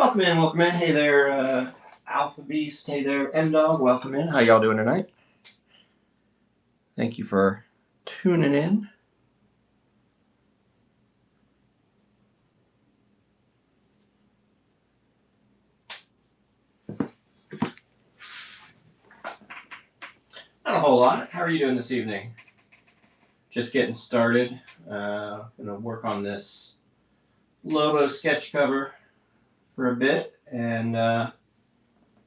Welcome in, welcome in. Hey there, Alpha Beast. Hey there, M Dog. Welcome in. How y'all doing tonight? Thank you for tuning in. Not a whole lot. How are you doing this evening? Just getting started. Gonna work on this Lobo sketch cover for a bit and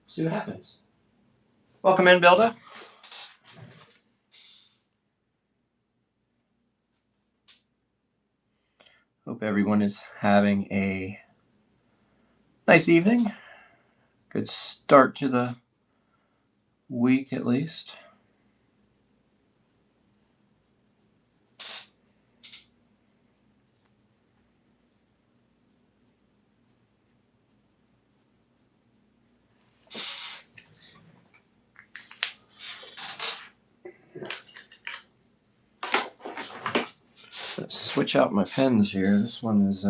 see what happens. Welcome in, Bilda. Hope everyone is having a nice evening. Good start to the week, at least. Let's switch out my pens here. This one is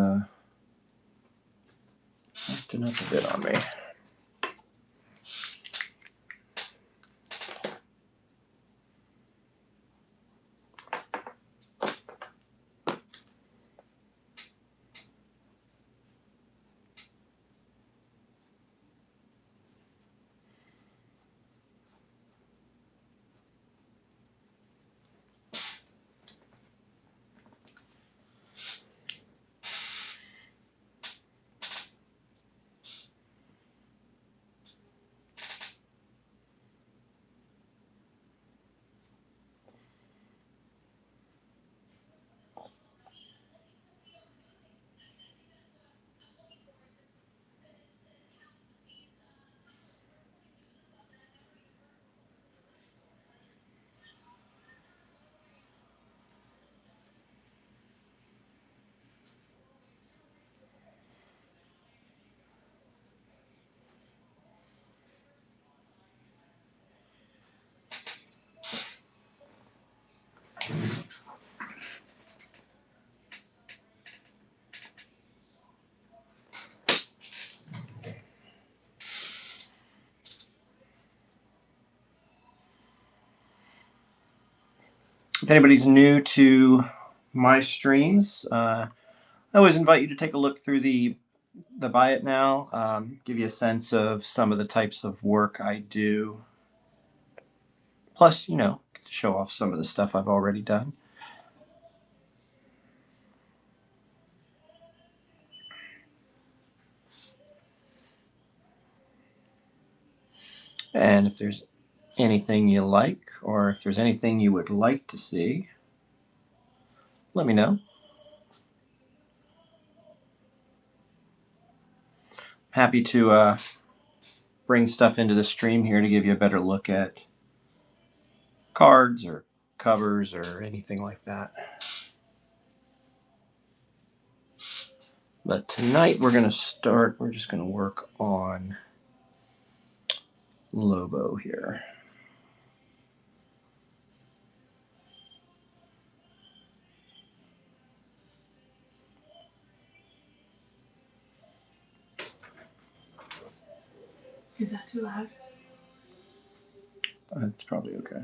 acting up a bit on me. If anybody's new to my streams, I always invite you to take a look through the Buy It Now, give you a sense of some of the types of work I do. Plus, get to show off some of the stuff I've already done. And if there's anything you like, or if there's anything you would like to see, let me know. Happy to bring stuff into the stream here to give you a better look at cards or covers or anything like that. But tonight we're just going to work on Lobo here. Is that too loud? That's probably okay.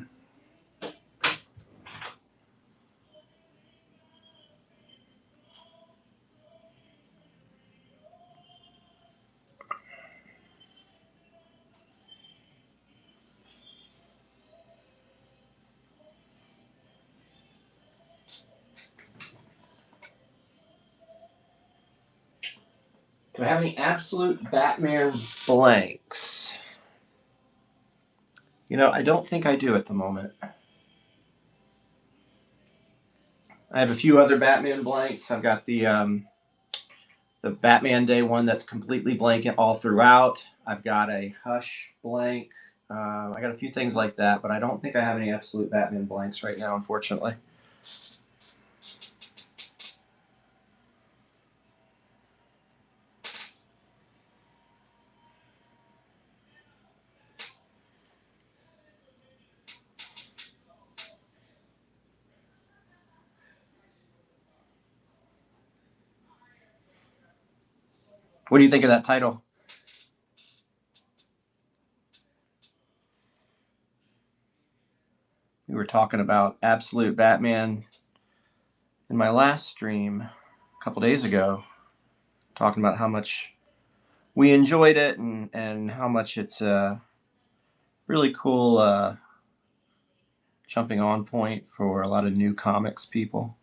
Do I have any absolute Batman blanks? I don't think I do at the moment. I have a few other Batman blanks. I've got the Batman Day one that's completely blank all throughout. I've got a Hush blank. I got a few things like that, but I don't think I have any absolute Batman blanks right now, unfortunately. What do you think of that title? talking about Absolute Batman in my last stream a couple days ago, talking about how much we enjoyed it and how much it's a really cool jumping on point for a lot of new comics people.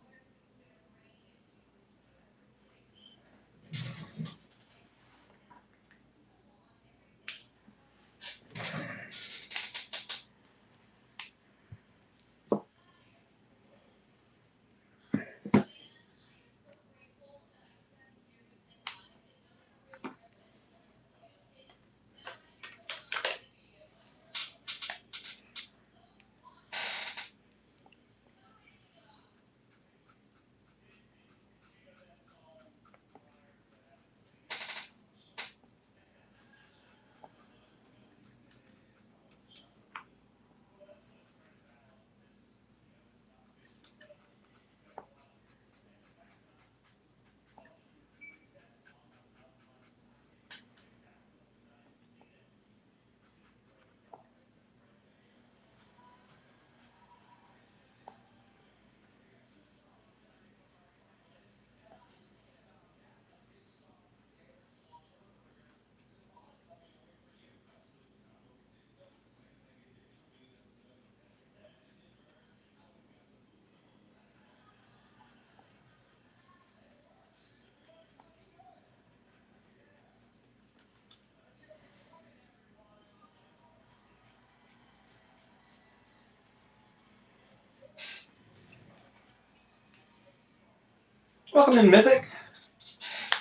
Welcome in, Mythic.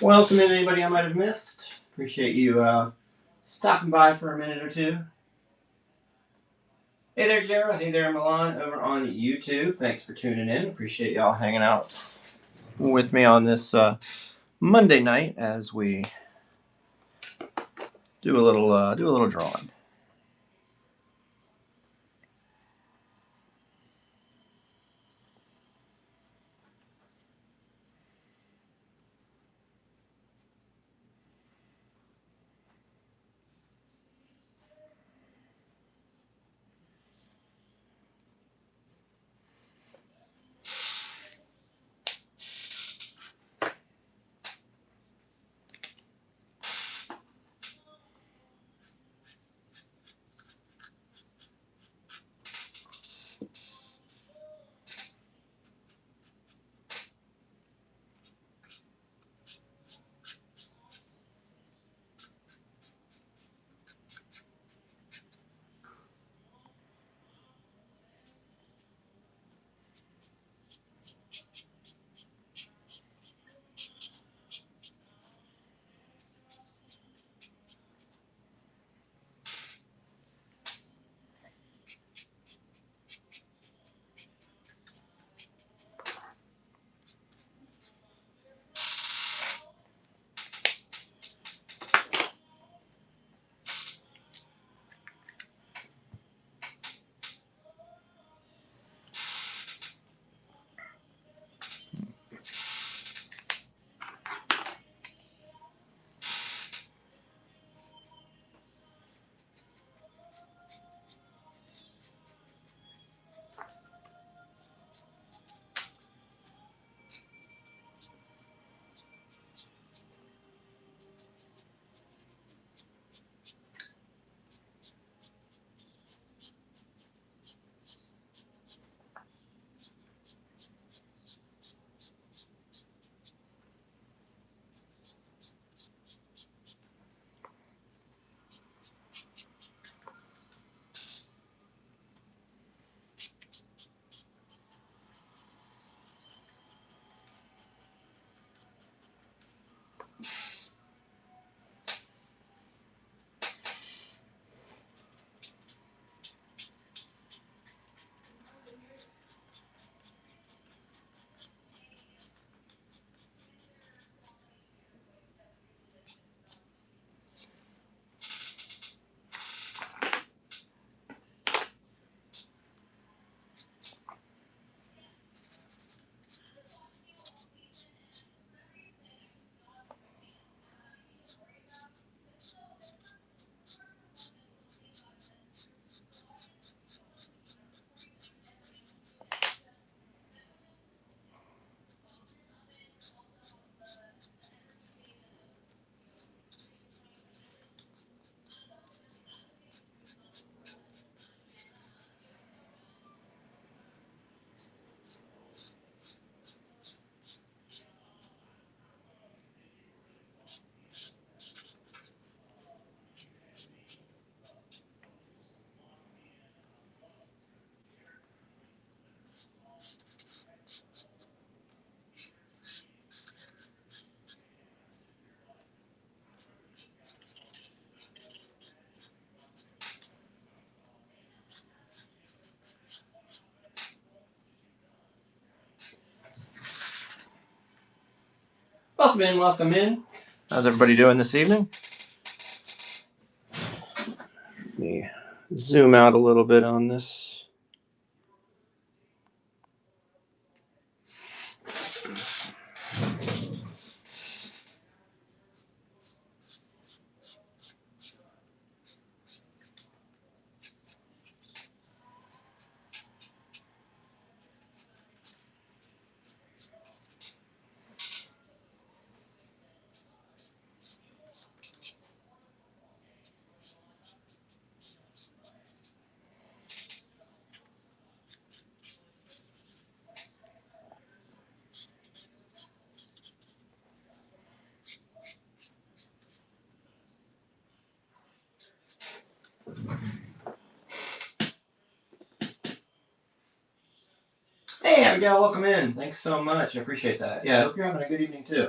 Welcome in, anybody I might have missed. Appreciate you stopping by for a minute or two. Hey there, Gerald. Hey there, Milan, over on YouTube. Thanks for tuning in. Appreciate y'all hanging out with me on this Monday night as we do a little drawing. Welcome in, welcome in. How's everybody doing this evening? Let me zoom out a little bit on this. Hey, Abigail, welcome in. Thanks so much. I appreciate that. Yeah, I hope you're having a good evening too.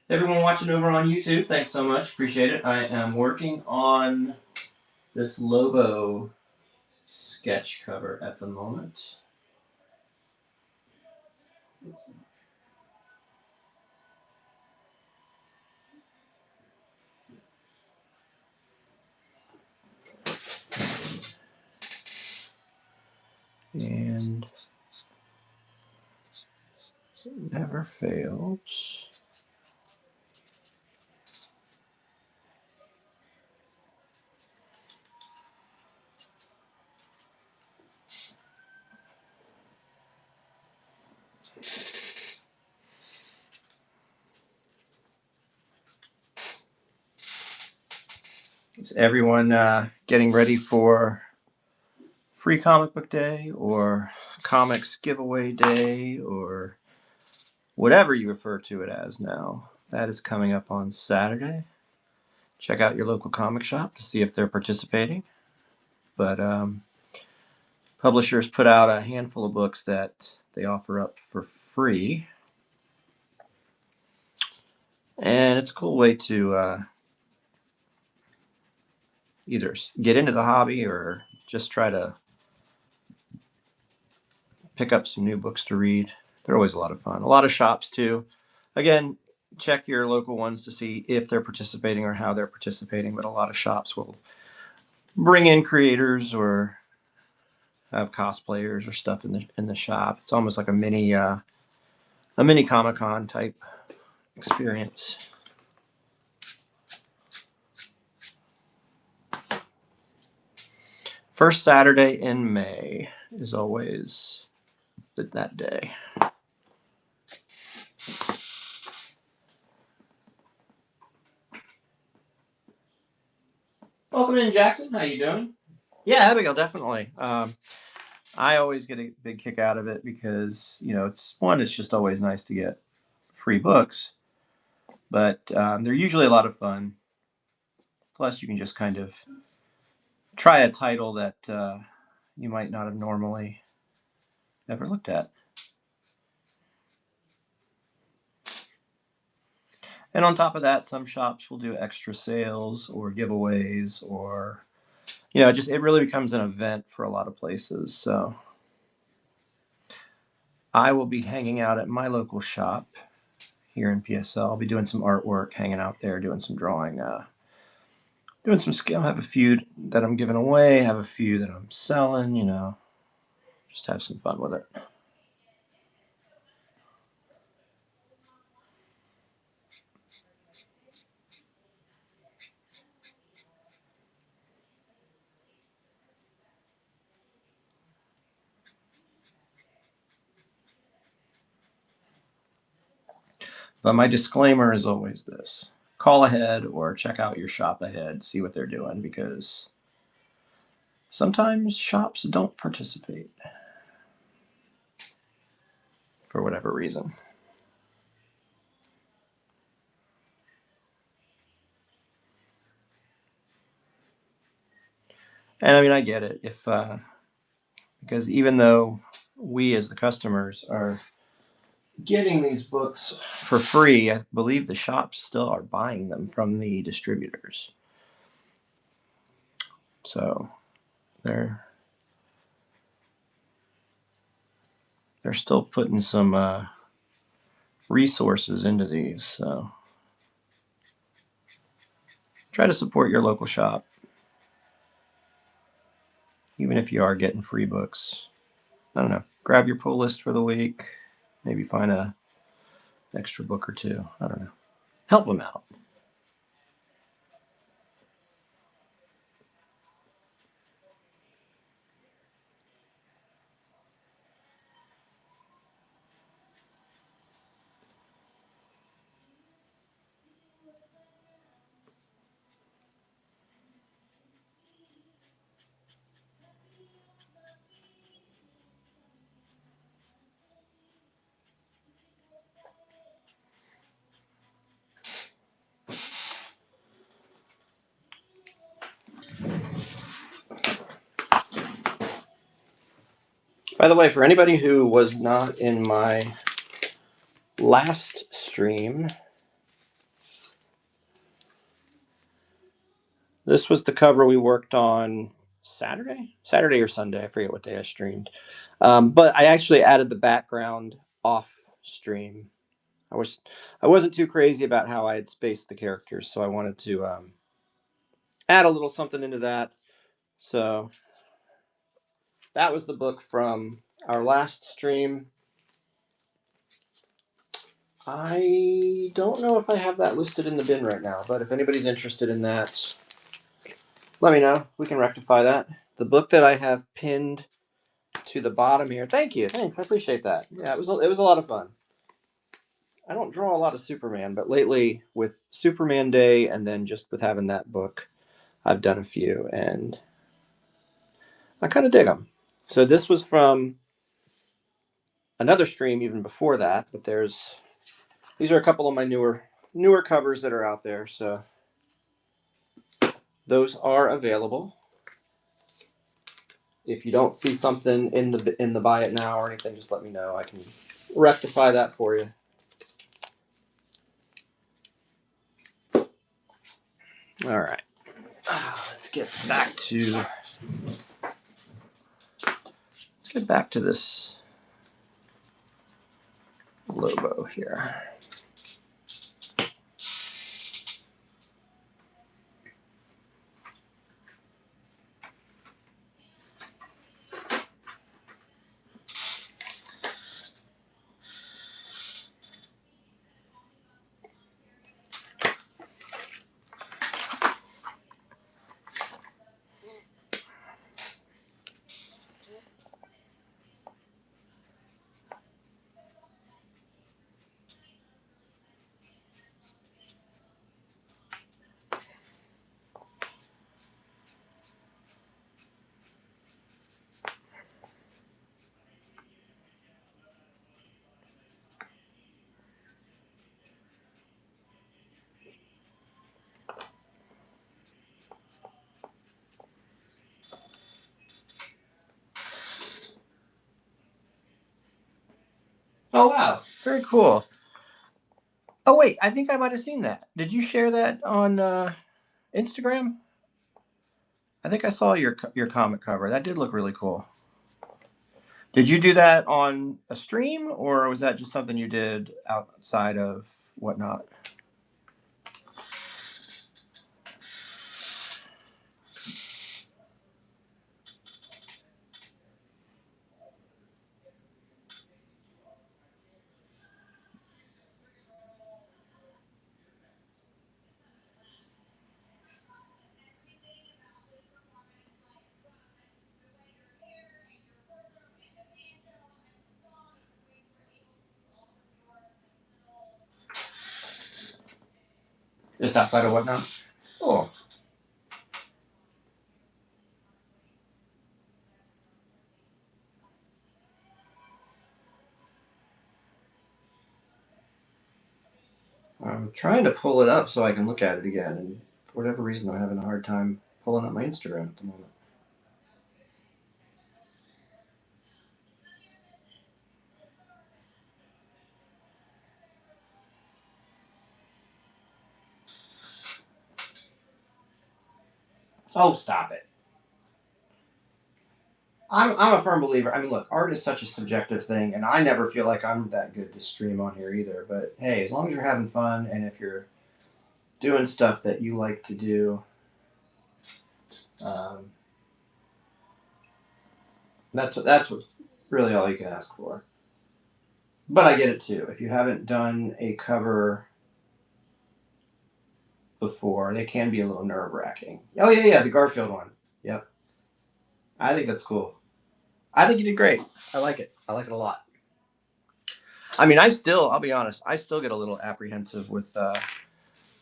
Everyone watching over on YouTube, thanks so much. Appreciate it. I am working on this Lobo sketch cover at the moment. And it never fails. Is everyone getting ready for Free Comic Book Day or Comics Giveaway Day or whatever you refer to it as now? That is coming up on Saturday. Check out your local comic shop to see if they're participating. But publishers put out a handful of books that they offer up for free. And it's a cool way to either get into the hobby or just try to pick up some new books to read. They're always a lot of fun. A lot of shops too. Again, check your local ones to see if they're participating or how they're participating. But a lot of shops will bring in creators or have cosplayers or stuff in the shop. It's almost like a mini Comic-Con type experience. First Saturday in May is always that day. Welcome in, Jackson. How you doing? Yeah, Abigail, definitely. I always get a big kick out of it because it's just always nice to get free books, but they're usually a lot of fun. Plus, you can just kind of try a title that you might not have normally ever looked at. And on top of that, some shops will do extra sales or giveaways, or it really becomes an event for a lot of places. So I will be hanging out at my local shop here in PSL. I'll be doing some artwork, hanging out there, doing some drawing, doing some skill. I have a few that I'm giving away, have a few that I'm selling, just have some fun with it. But my disclaimer is always this: call ahead or check out your shop ahead, see what they're doing, because sometimes shops don't participate for whatever reason. And I mean, I get it. If because even though we as the customers are getting these books for free, I believe the shops still are buying them from the distributors. So they're they're still putting some resources into these. So try to support your local shop, even if you are getting free books. I don't know. Grab your pull list for the week. Maybe find a extra book or two. I don't know. Help them out. By the way, for anybody who was not in my last stream, this was the cover we worked on Saturday or Sunday. I forget what day I streamed. But I actually added the background off stream. I wasn't too crazy about how I had spaced the characters, so I wanted to add a little something into that. So that was the book from our last stream. I don't know if I have that listed in the bin right now, but if anybody's interested in that, let me know. We can rectify that. The book that I have pinned to the bottom here. Thank you. Thanks. I appreciate that. Yeah, it was a lot of fun. I don't draw a lot of Superman, but lately with Superman Day and then just with having that book, I've done a few and I kind of dig them. So this was from another stream even before that, but these are a couple of my newer covers that are out there. So those are available. If you don't see something in the buy it now or anything, just let me know. I can rectify that for you. All right. Let's get back to this Lobo here. Oh wow, very cool. Oh wait, I think I might have seen that. Did you share that on Instagram? I think I saw your comic cover. That did look really cool. Did you do that on a stream, or was that just something you did outside of whatnot? Just outside of whatnot? Cool. I'm trying to pull it up so I can look at it again, and for whatever reason, I'm having a hard time pulling up my Instagram at the moment. Oh, stop it. I'm a firm believer. I mean, look, art is such a subjective thing, and I never feel like I'm that good to stream on here either. But hey, as long as you're having fun and if you're doing stuff that you like to do, um, that's what really all you can ask for. But I get it too. If you haven't done a cover before, they can be a little nerve wracking. Oh yeah, the Garfield one. Yep, I think that's cool. I think you did great. I like it. I like it a lot. I mean, I'll be honest, I still get a little apprehensive with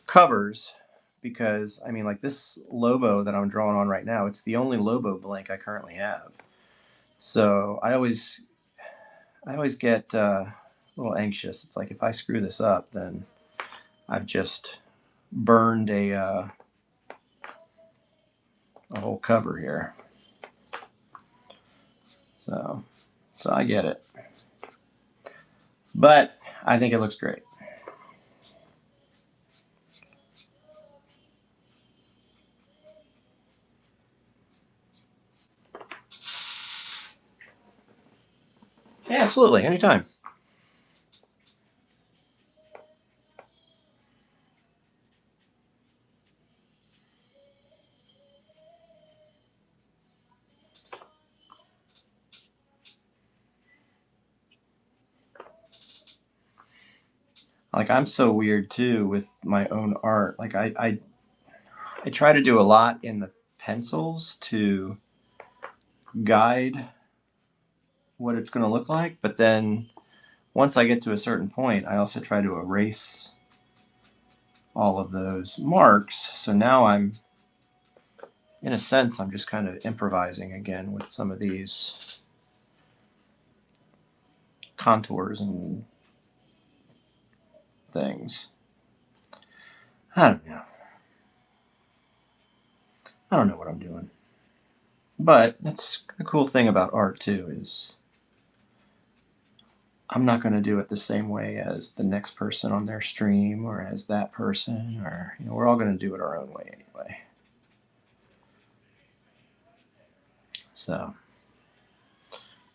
covers because I mean, like this Lobo that I'm drawing on right now, it's the only Lobo blank I currently have. So I always get a little anxious. It's like if I screw this up, then I've just burned a whole cover here. So I get it, but I think it looks great. Yeah, absolutely, anytime. Like I'm so weird too with my own art. Like I try to do a lot in the pencils to guide what it's going to look like, but then once I get to a certain point, I also try to erase all of those marks. So now in a sense, I'm just kind of improvising again with some of these contours and things. I don't know. I don't know what I'm doing. But that's the cool thing about art too is I'm not going to do it the same way as the next person on their stream or as that person or we're all going to do it our own way anyway. So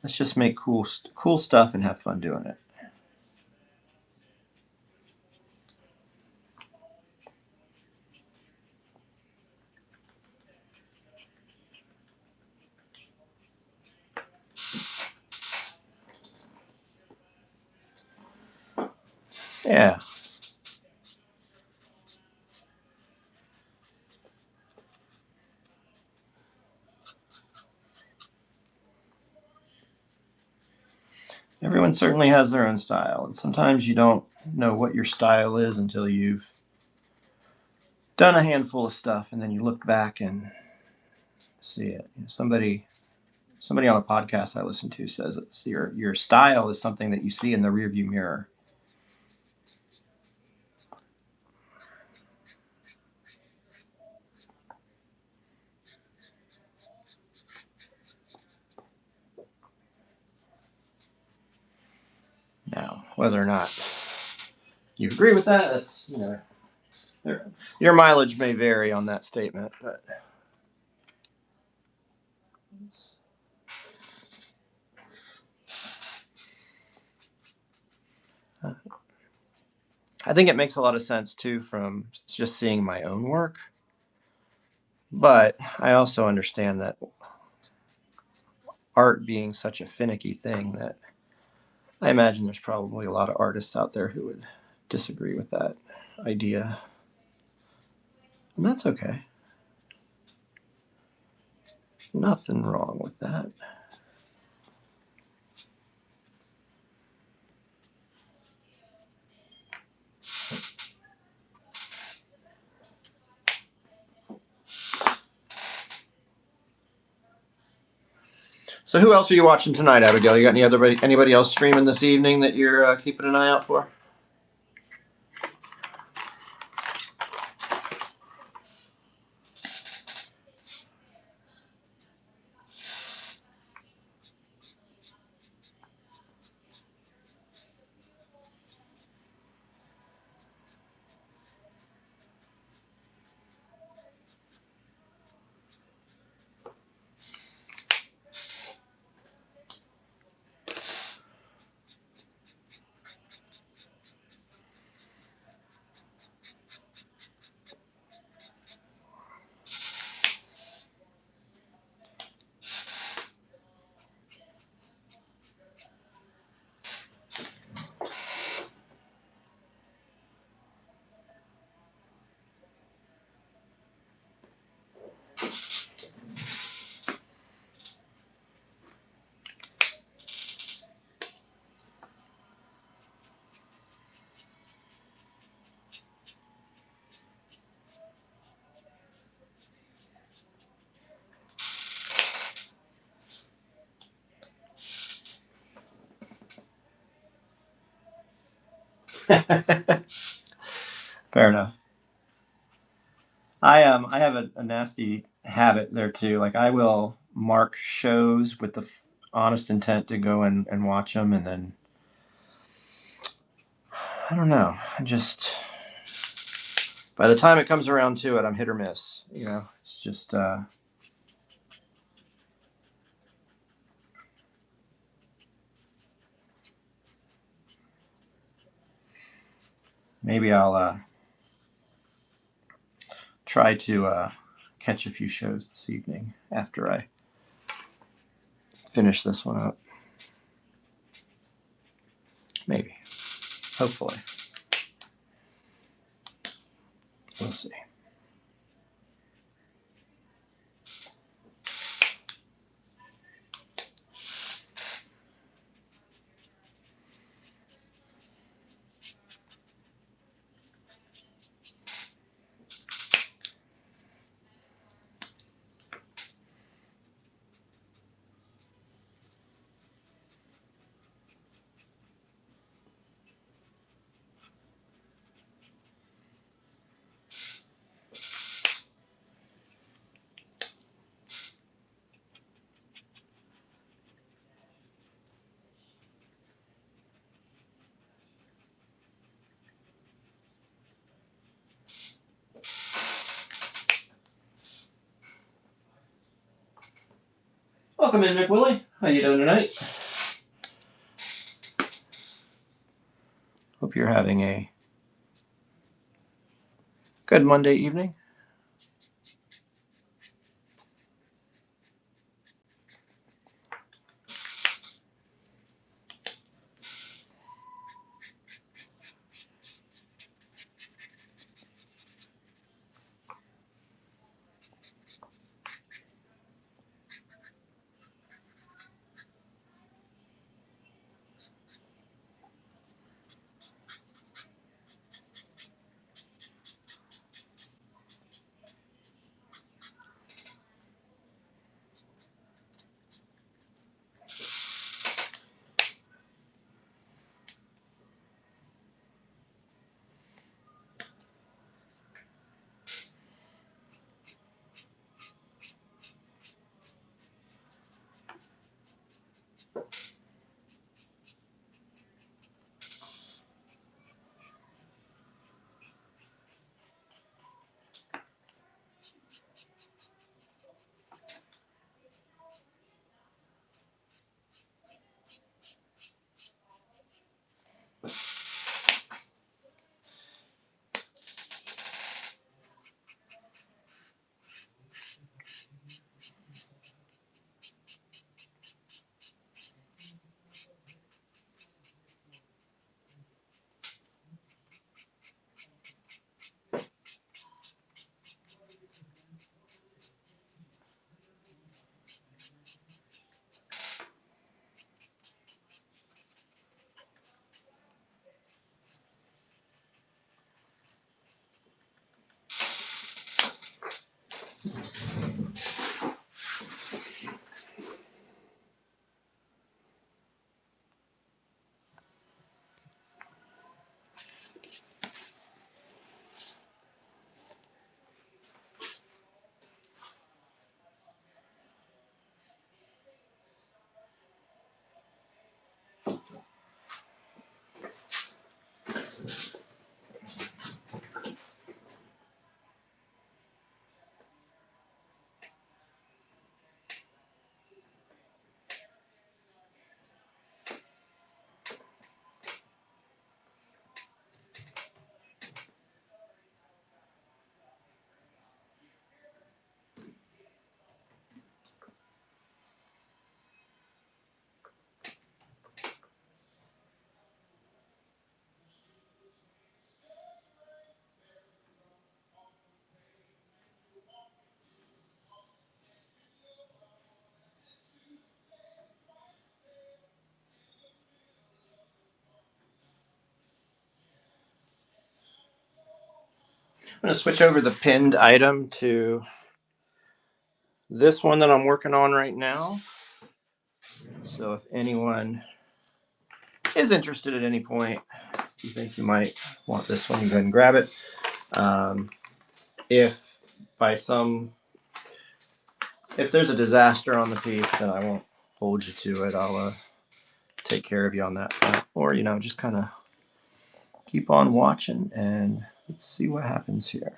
let's just make cool stuff and have fun doing it. Yeah. Everyone certainly has their own style, and sometimes you don't know what your style is until you've done a handful of stuff and then you look back and see it. Somebody on a podcast I listen to says your style is something that you see in the rearview mirror. Now, whether or not you agree with that, that's your mileage may vary on that statement, but I think it makes a lot of sense too from just seeing my own work. But I also understand that art being such a finicky thing that I imagine there's probably a lot of artists out there who would disagree with that idea. And that's okay. Nothing wrong with that. So who else are you watching tonight, Abigail? You got anybody else streaming this evening that you're keeping an eye out for? Fair enough. I have a nasty habit there too. Like I will mark shows with the honest intent to go and watch them, and then I don't know. I just by the time it comes around to it, I'm hit or miss. You know, it's just maybe I'll try to catch a few shows this evening after I finish this one up. Maybe, hopefully, we'll see. Welcome in, McWillie. How you doing tonight? Hope you're having a good Monday evening. I'm going to switch over the pinned item to this one that I'm working on right now. So if anyone is interested at any point, you think you might want this one, you go ahead and grab it. If by some if there's a disaster on the piece, then I won't hold you to it. I'll take care of you on that front, or just kind of keep on watching and let's see what happens here.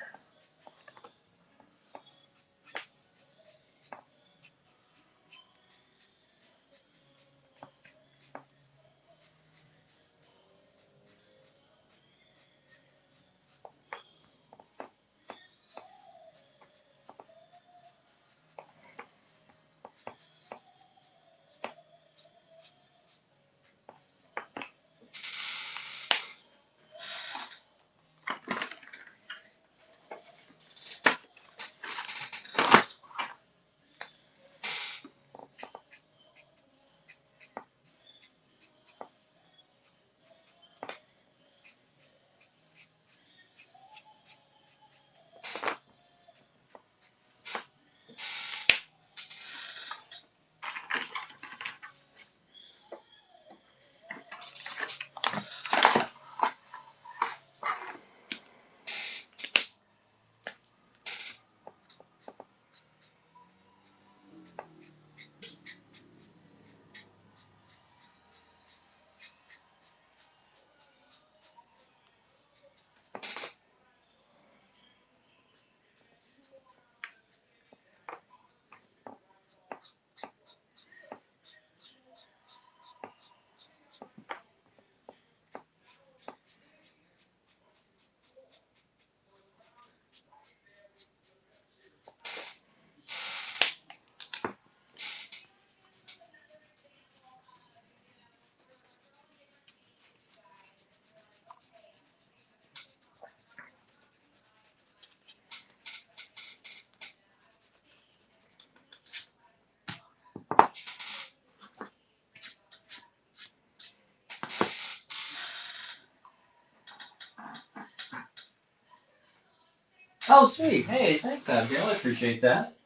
Oh, sweet. Hey, thanks, Abigail. I appreciate that.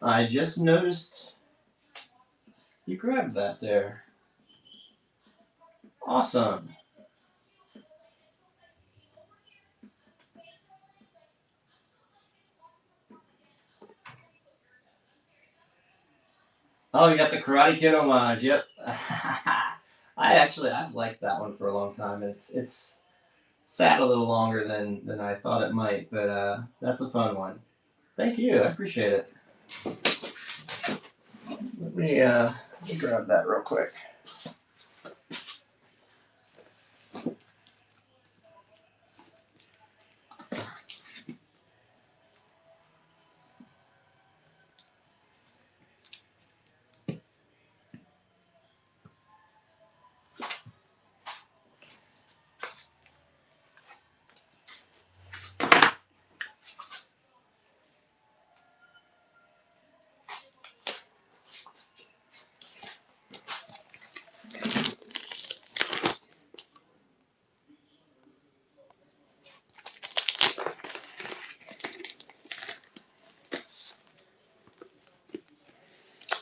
I just noticed you grabbed that there. Awesome. Oh, you got the Karate Kid homage. Yep. I've liked that one for a long time. It's sat a little longer than I thought it might, but that's a fun one. Thank you. I appreciate it. Let me grab that real quick.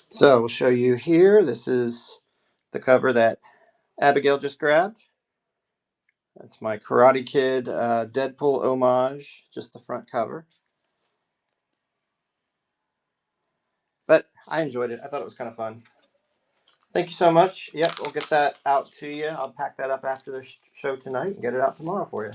So we'll show you here. This is the cover that Abigail just grabbed. That's my Karate Kid Deadpool homage, just the front cover. But I enjoyed it. I thought it was kind of fun. Thank you so much. Yep, we'll get that out to you. I'll pack that up after the show tonight and get it out tomorrow for you.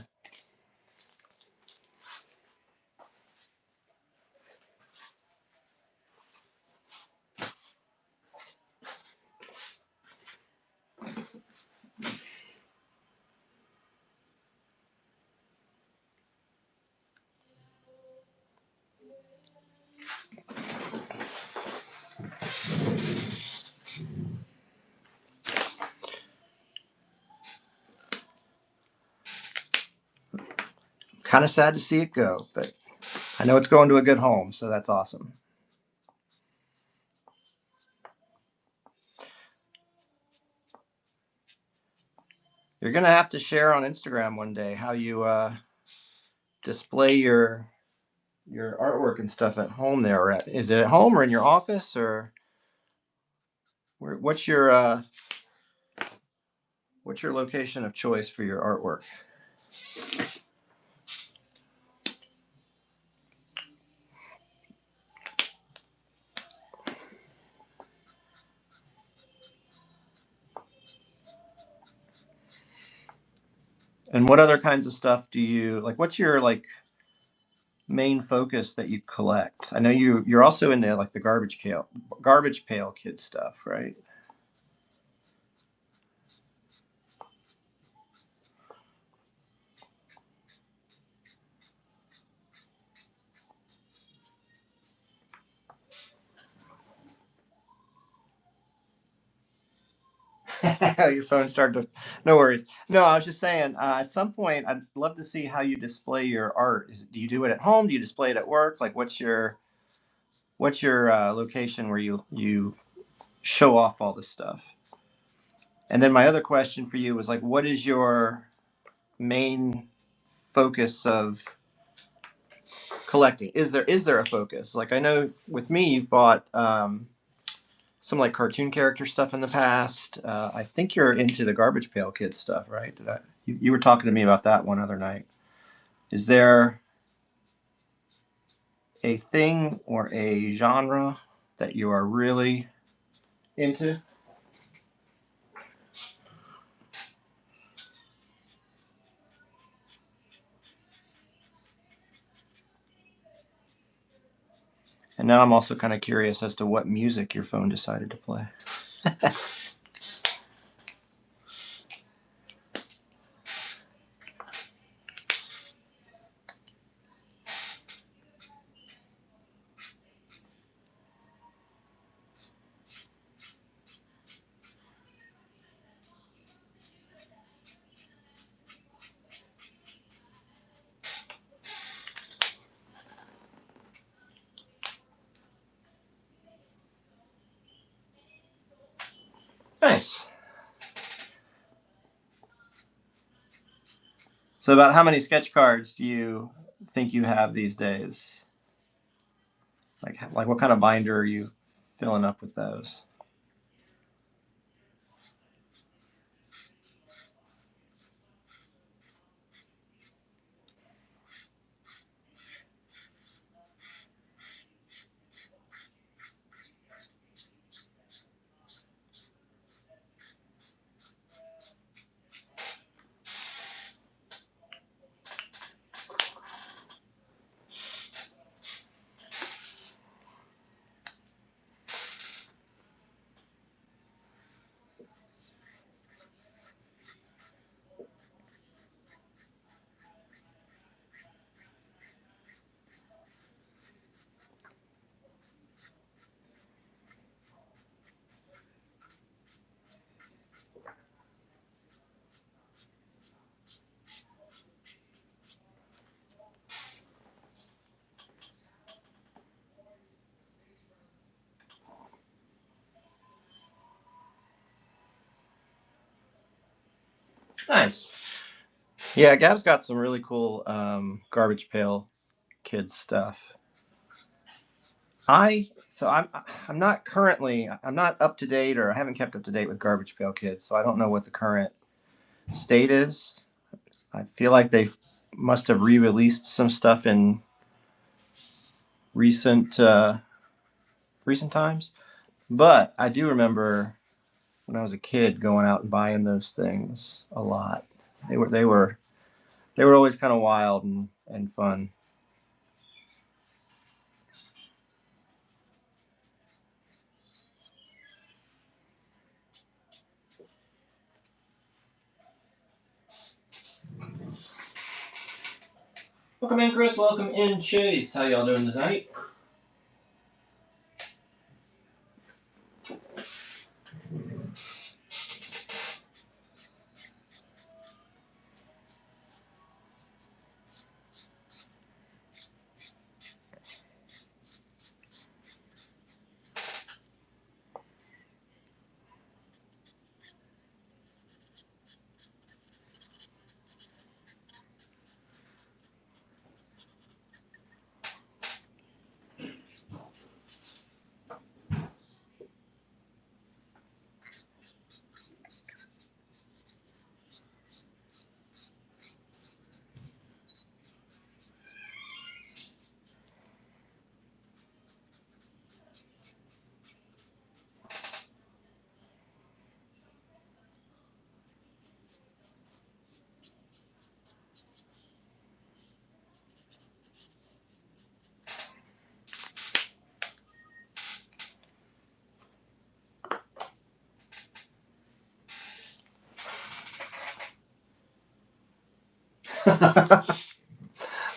Kind of sad to see it go, but I know it's going to a good home, so that's awesome. You're gonna have to share on Instagram one day how you display your artwork and stuff at home. There, is it at home or in your office or what's your What's your location of choice for your artwork? And what other kinds of stuff do you like? What's your like main focus that you collect? I know you're also into like the garbage pail kid stuff, right? Your phone started to. No worries. No, I was just saying. At some point, I'd love to see how you display your art. Do you do it at home? Do you display it at work? Like, what's your location where you show off all this stuff? And then my other question for you was like, what is your main focus of collecting? Is there a focus? Like I know with me, you've bought some like cartoon character stuff in the past. I think you're into the Garbage Pail Kids stuff, right? You were talking to me about that one other night. Is there a thing or a genre that you are really into? And now I'm also kind of curious as to what music your phone decided to play. Nice. So, about how many sketch cards do you think you have these days? Like what kind of binder are you filling up with those? Nice. Yeah, Gab's got some really cool Garbage Pail Kids stuff. I'm not up to date, or I haven't kept up to date with Garbage Pail Kids, so I don't know what the current state is. I feel like they must have re-released some stuff in recent recent times, but I do remember when I was a kid going out and buying those things a lot. They were always kind of wild and fun. Welcome in, Chris. Welcome in, Chase. How y'all doing tonight?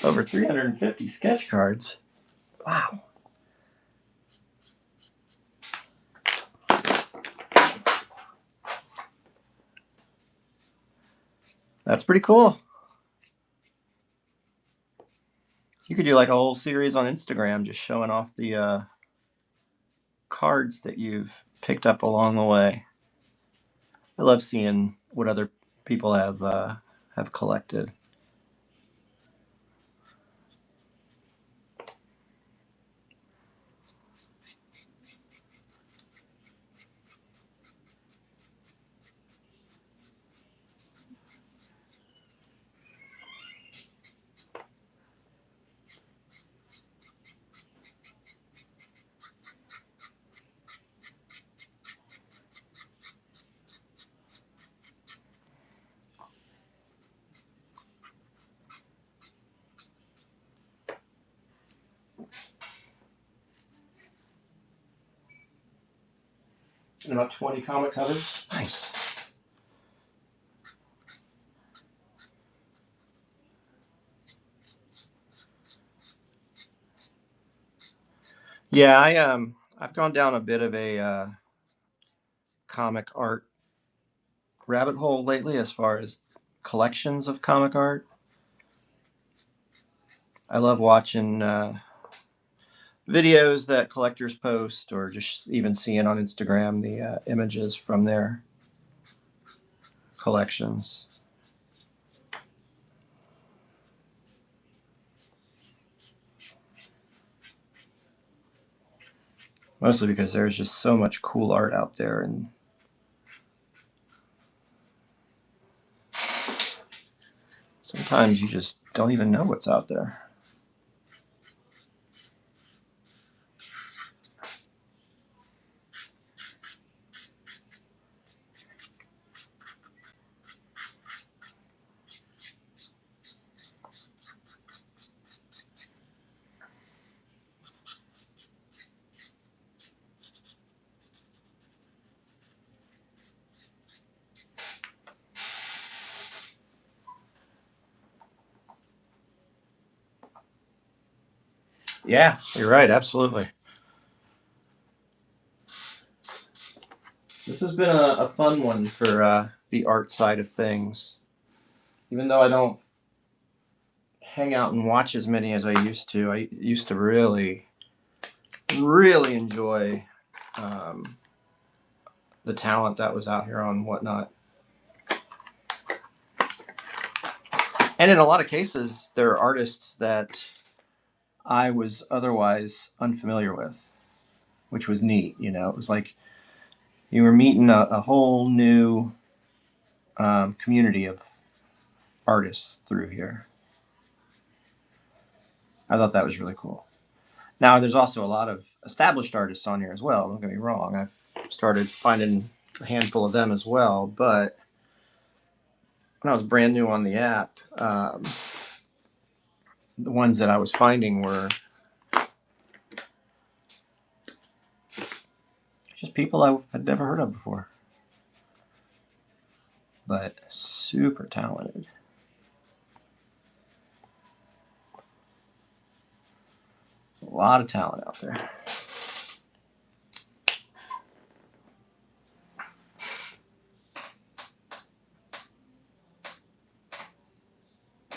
Over 350 sketch cards. Wow. That's pretty cool. You could do like a whole series on Instagram just showing off the cards that you've picked up along the way. I love seeing what other people have collected. And about 20 comic covers. Nice. Yeah, I've gone down a bit of a comic art rabbit hole lately as far as collections of comic art. I love watching videos that collectors post, or just even seeing on Instagram the images from their collections. Mostly because there's just so much cool art out there, and sometimes you just don't even know what's out there. Yeah, you're right. Absolutely. This has been a fun one for the art side of things. Even though I don't hang out and watch as many as I used to really, really enjoy um, the talent that was out here on Whatnot. And in a lot of cases, there are artists that I was otherwise unfamiliar with, which was neat. You know, it was like you were meeting a whole new community of artists through here. I thought that was really cool. Now, there's also a lot of established artists on here as well. Don't get me wrong. I've started finding a handful of them as well. But when I was brand new on the app, the ones that I was finding were just people I had never heard of before, but super talented. A lot of talent out there.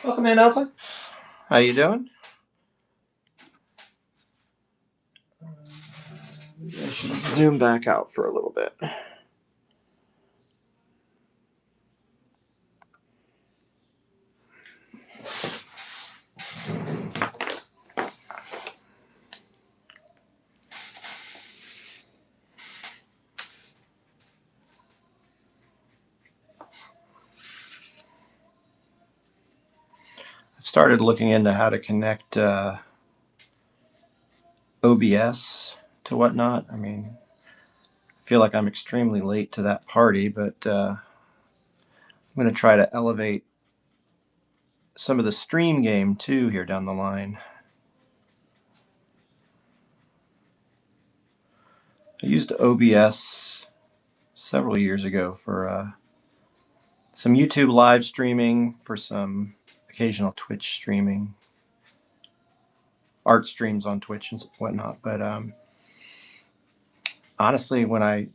Welcome in, Alpha. How you doing? Maybe I should zoom back out for a little bit. I've started looking into how to connect OBS to Whatnot. I mean, I feel like I'm extremely late to that party, but I'm going to try to elevate some of the stream game too here down the line. I used OBS several years ago for some YouTube live streaming, for some occasional Twitch streaming, art streams on Twitch and whatnot. But honestly, when I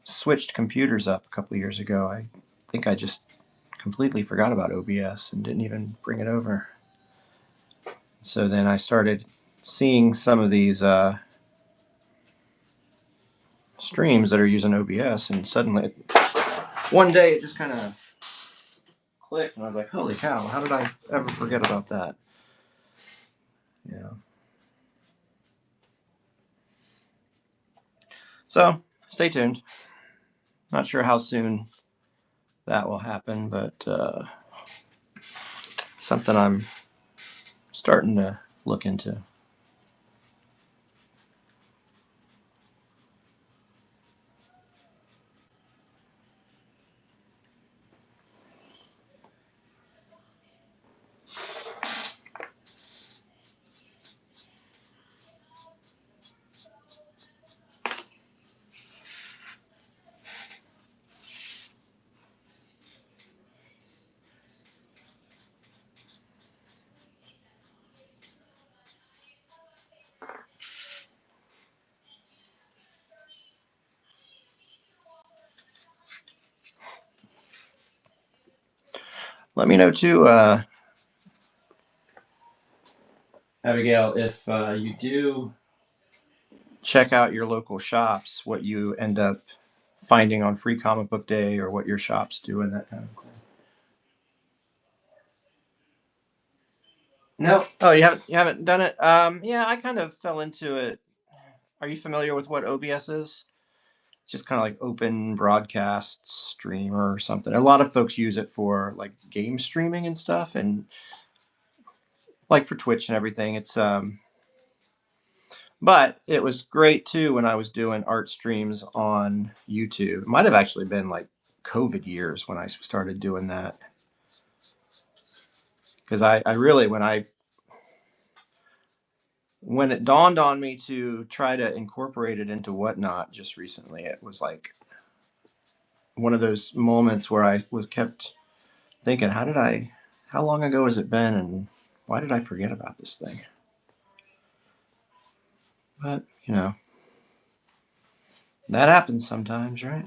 switched computers up a couple of years ago, I think I just completely forgot about OBS and didn't even bring it over. So then I started seeing some of these streams that are using OBS, and suddenly one day it just kind of clicked, and I was like, holy cow, how did I ever forget about that? Yeah. So stay tuned. Not sure how soon that will happen, but something I'm starting to look into. Let me know too, Abigail, if you do check out your local shops, what you end up finding on Free Comic Book Day, or what your shop's doing, that kind of thing. No. Oh, you haven't done it. Yeah, I kind of fell into it. Are you familiar with what OBS is? It's just kind of like open broadcast streamer or something. A lot of folks use it for like game streaming and stuff, and like for Twitch and everything. But it was great too when I was doing art streams on YouTube. It might have actually been like COVID years when I started doing that, because I really when it dawned on me to try to incorporate it into Whatnot just recently, it was like one of those moments where I was kept thinking, how long ago has it been, and why did I forget about this thing? But that happens sometimes, right?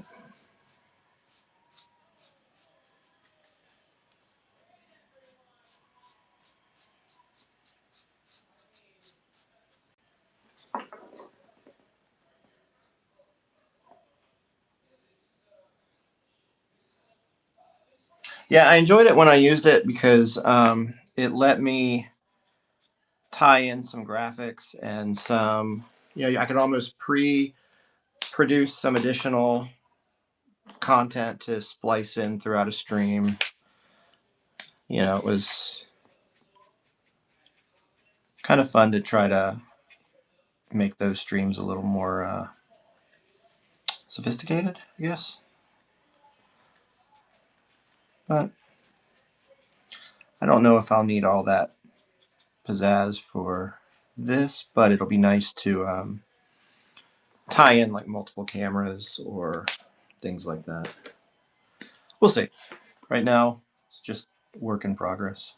Yeah, I enjoyed it when I used it because it let me tie in some graphics and some, I could almost pre-produce some additional content to splice in throughout a stream. It was kind of fun to try to make those streams a little more sophisticated, I guess. But I don't know if I'll need all that pizzazz for this, but it'll be nice to tie in like multiple cameras or things like that. We'll see. Right now, it's just work in progress.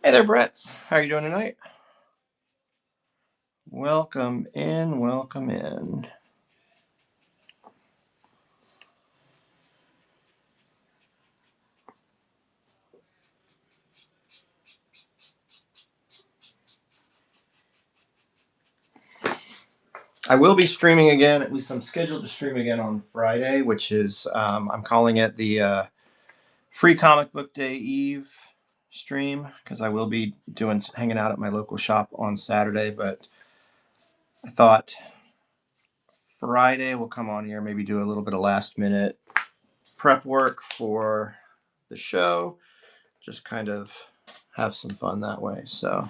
Hey there, Brett. How are you doing tonight? Welcome in, welcome in. I will be streaming again. At least I'm scheduled to stream again on Friday, which is I'm calling it the Free Comic Book Day Eve stream, because I will be hanging out at my local shop on Saturday. But I thought Friday we'll come on here, maybe do a little bit of last minute prep work for the show, just kind of have some fun that way. So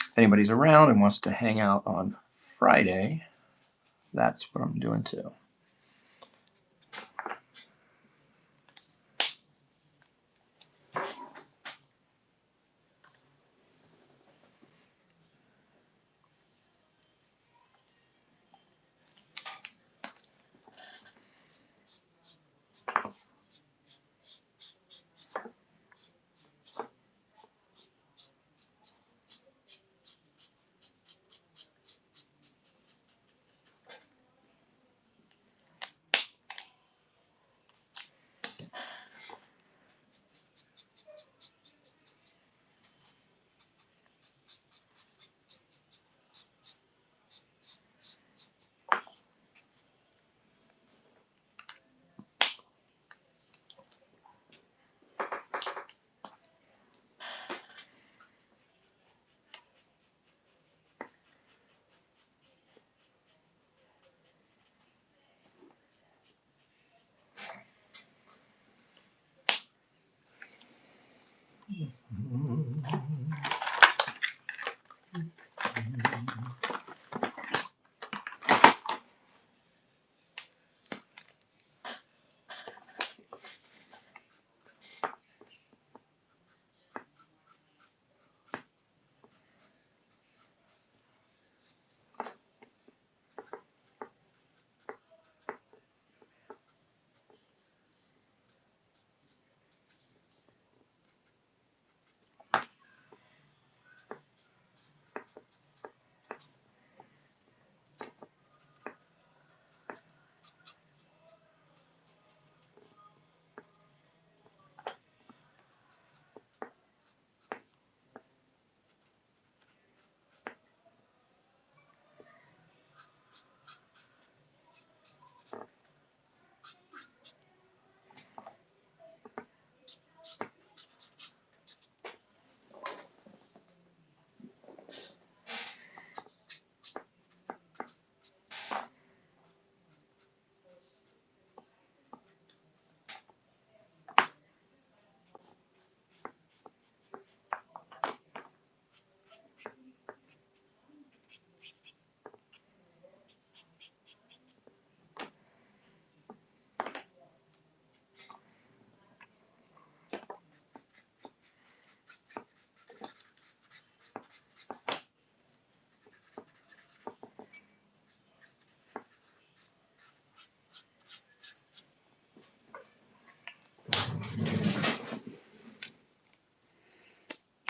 if anybody's around and wants to hang out on Friday, that's what I'm doing too.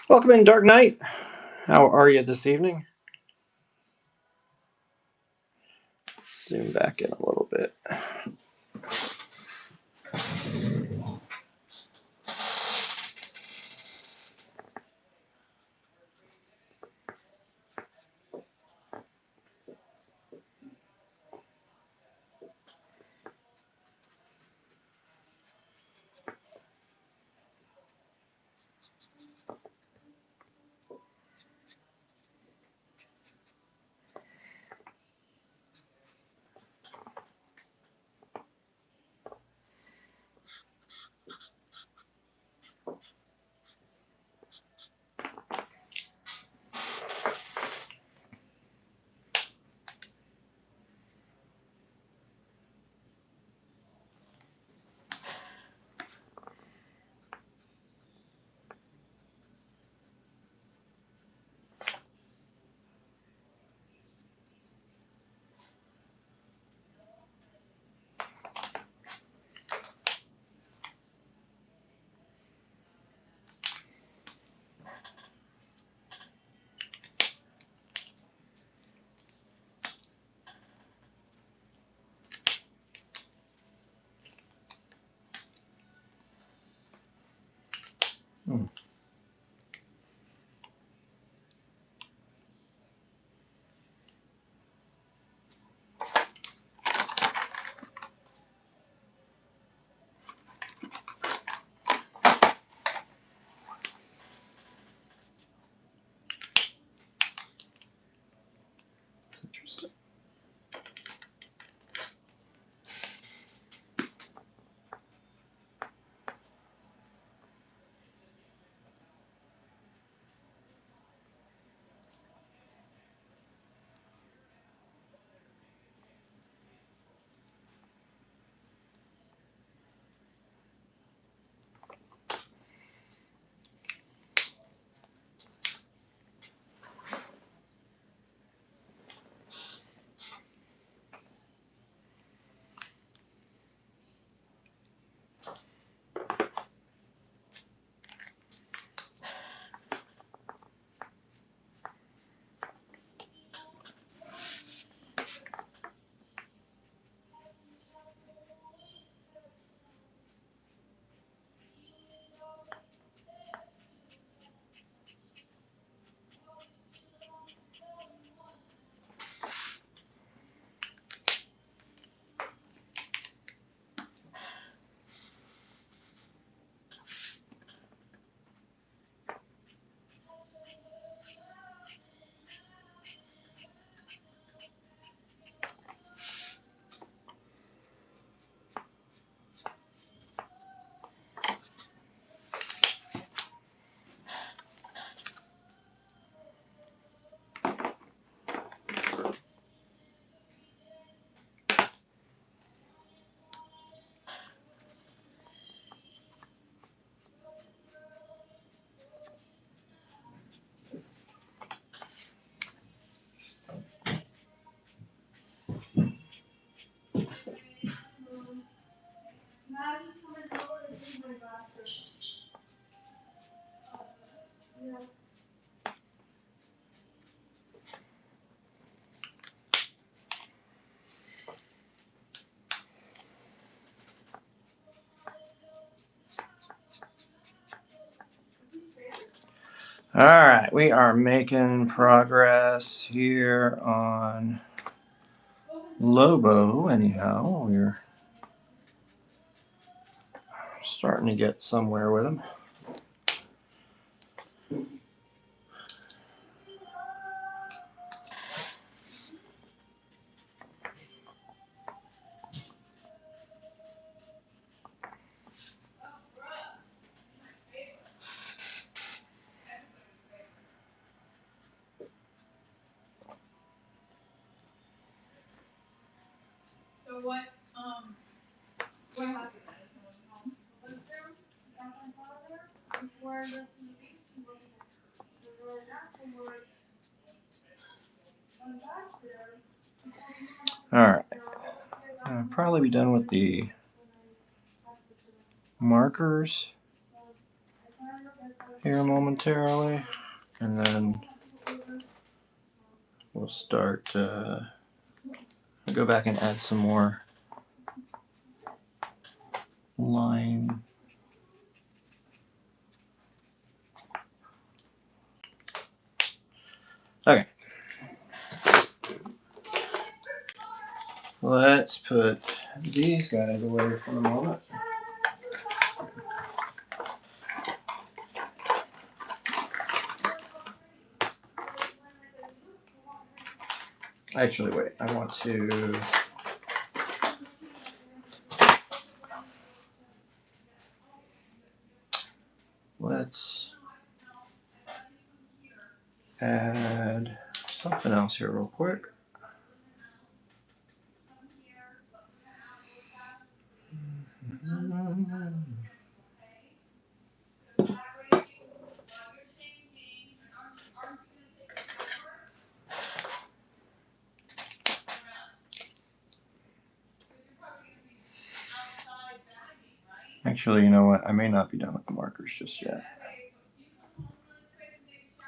Welcome in, Dark Knight. How are you this evening? Zoom back in a little bit. All right, we are making progress here on Lobo. Anyhow, we're starting to get somewhere with him. So what happened? All right, I'll probably be done with the markers here momentarily, and then we'll start. Go back and add some more line. Okay. Let's put these guys away for the moment. Actually, wait. I want to. Let's add something else here real quick. Actually, you know what? I may not be done with the markers just yet.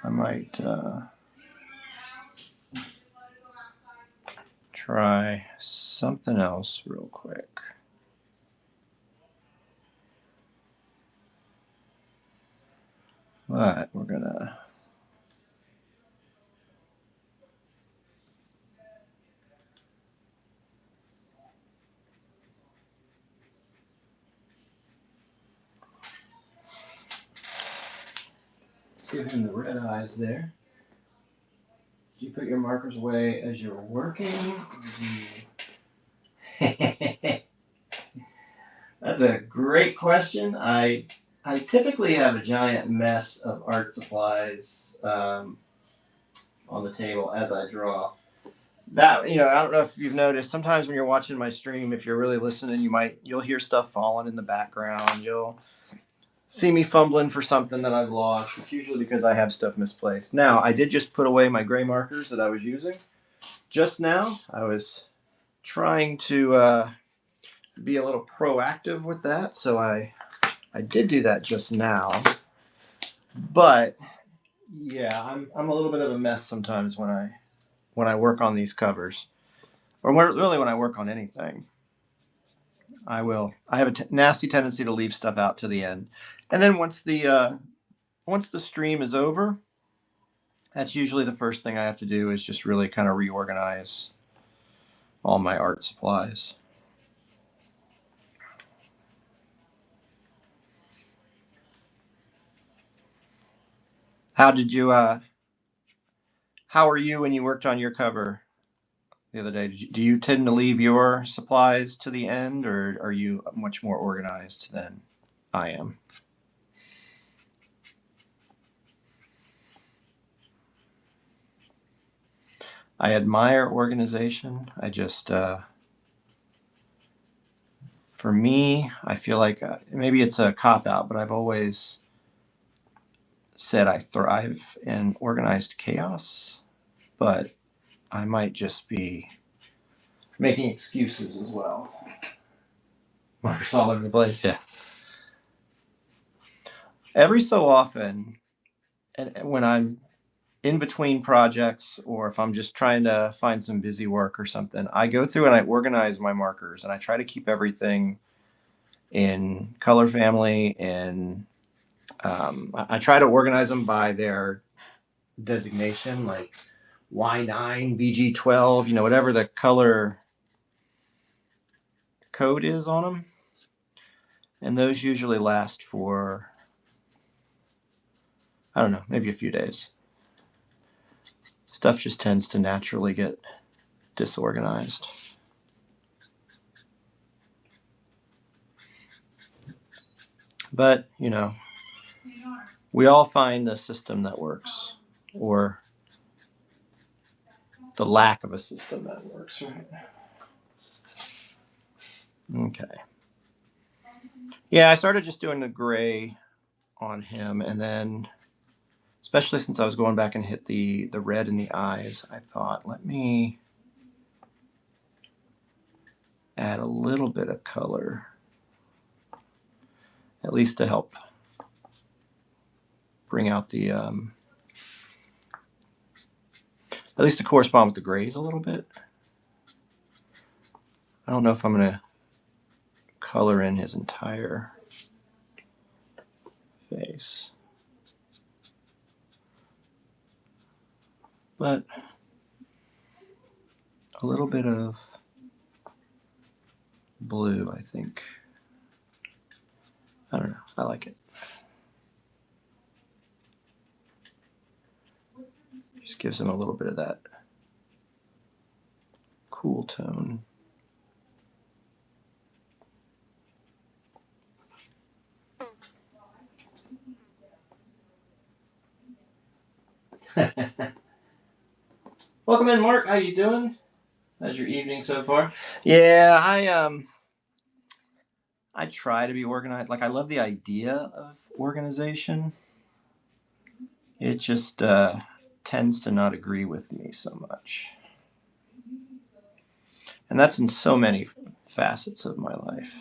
I might try something else real quick. But we're gonna give him the red eyes there. Do you put your markers away as you're working? That's a great question. I typically have a giant mess of art supplies on the table as I draw. That I don't know if you've noticed. Sometimes when you're watching my stream, if you're really listening, you'll hear stuff falling in the background. You'll see me fumbling for something that I've lost. It's usually because I have stuff misplaced. Now, I did just put away my gray markers that I was using. Just now, I was trying to be a little proactive with that, so I did do that just now. But yeah, I'm a little bit of a mess sometimes when I work on these covers, or really when I work on anything. I have a nasty tendency to leave stuff out to the end, and then once the stream is over, that's usually the first thing I have to do is just really kind of reorganize all my art supplies. How did you? How are you when you worked on your cover the other day? Do you tend to leave your supplies to the end, or are you much more organized than I am? I admire organization. I just, for me, I feel like maybe it's a cop out, but I've always said I thrive in organized chaos, but I might just be making excuses as well. Marks all over the place. Yeah. Every so often, and when I'm in between projects or if I'm just trying to find some busy work or something, I go through and I organize my markers and I try to keep everything in color family and I try to organize them by their designation, like Y9, BG12, whatever the color code is on them. And those usually last for, I don't know, maybe a few days. Stuff just tends to naturally get disorganized. But, we all find the system that works, or the lack of a system that works, right? Okay. Yeah, I started just doing the gray on him, and then, especially since I was going back and hit the red in the eyes, I thought, let me add a little bit of color, at least to help bring out the, at least to correspond with the grays a little bit. I don't know if I'm going to color in his entire face, but a little bit of blue, I think. I don't know. I like it. Just gives him a little bit of that cool tone. Welcome in, Mark. How you doing? How's your evening so far? Yeah, I try to be organized. Like, I love the idea of organization. It just tends to not agree with me so much. And that's in so many facets of my life.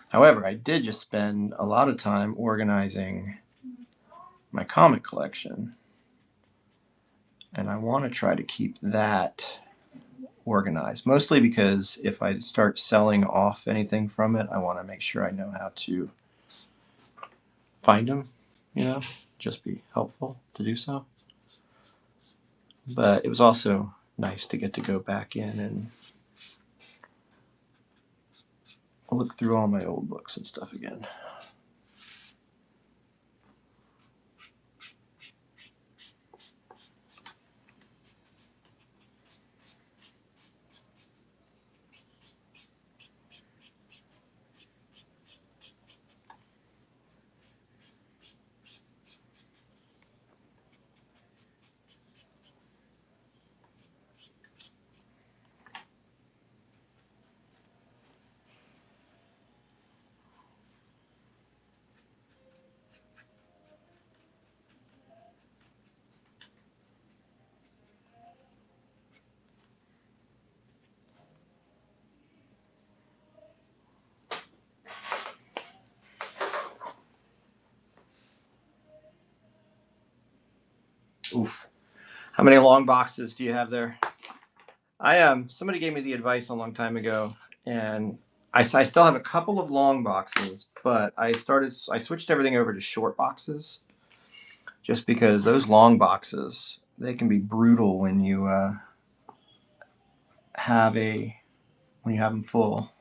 However, I did just spend a lot of time organizing my comic collection. And I want to try to keep that organized, mostly because if I start selling off anything from it, I want to make sure I know how to find them, just be helpful to do so. But it was also nice to get to go back in and look through all my old books and stuff again. Oof. How many long boxes do you have there? Somebody gave me the advice a long time ago, and I still have a couple of long boxes, but I switched everything over to short boxes, just because those long boxes, they can be brutal when you have them full.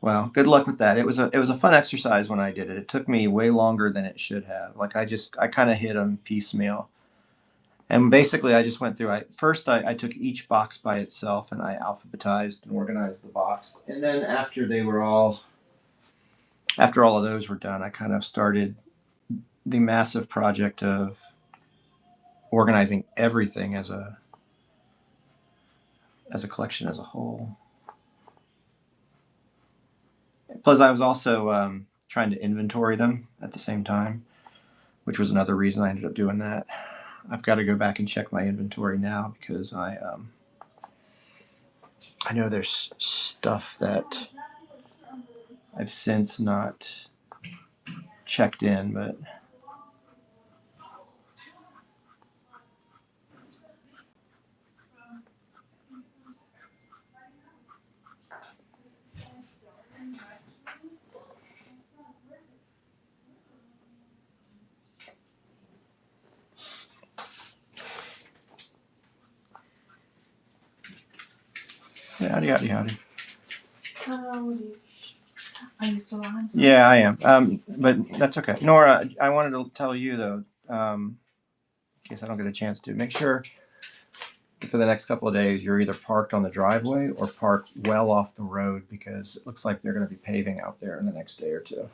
Well, good luck with that. It was a fun exercise when I did it. It took me way longer than it should have. Like, I kind of hit them piecemeal. And basically, I just went through. I took each box by itself and I alphabetized and organized the box. And then after all of those were done, I kind of started the massive project of organizing everything as a collection as a whole. Plus, I was also trying to inventory them at the same time, which was another reason I ended up doing that. I've got to go back and check my inventory now because I know there's stuff that I've since not checked in, but Howdy, howdy, howdy. Are you still on? Yeah, I am. But that's okay. Nora, I wanted to tell you though, in case I don't get a chance to, make sure for the next couple of days you're either parked on the driveway or parked well off the road because it looks like they're going to be paving out there in the next day or two.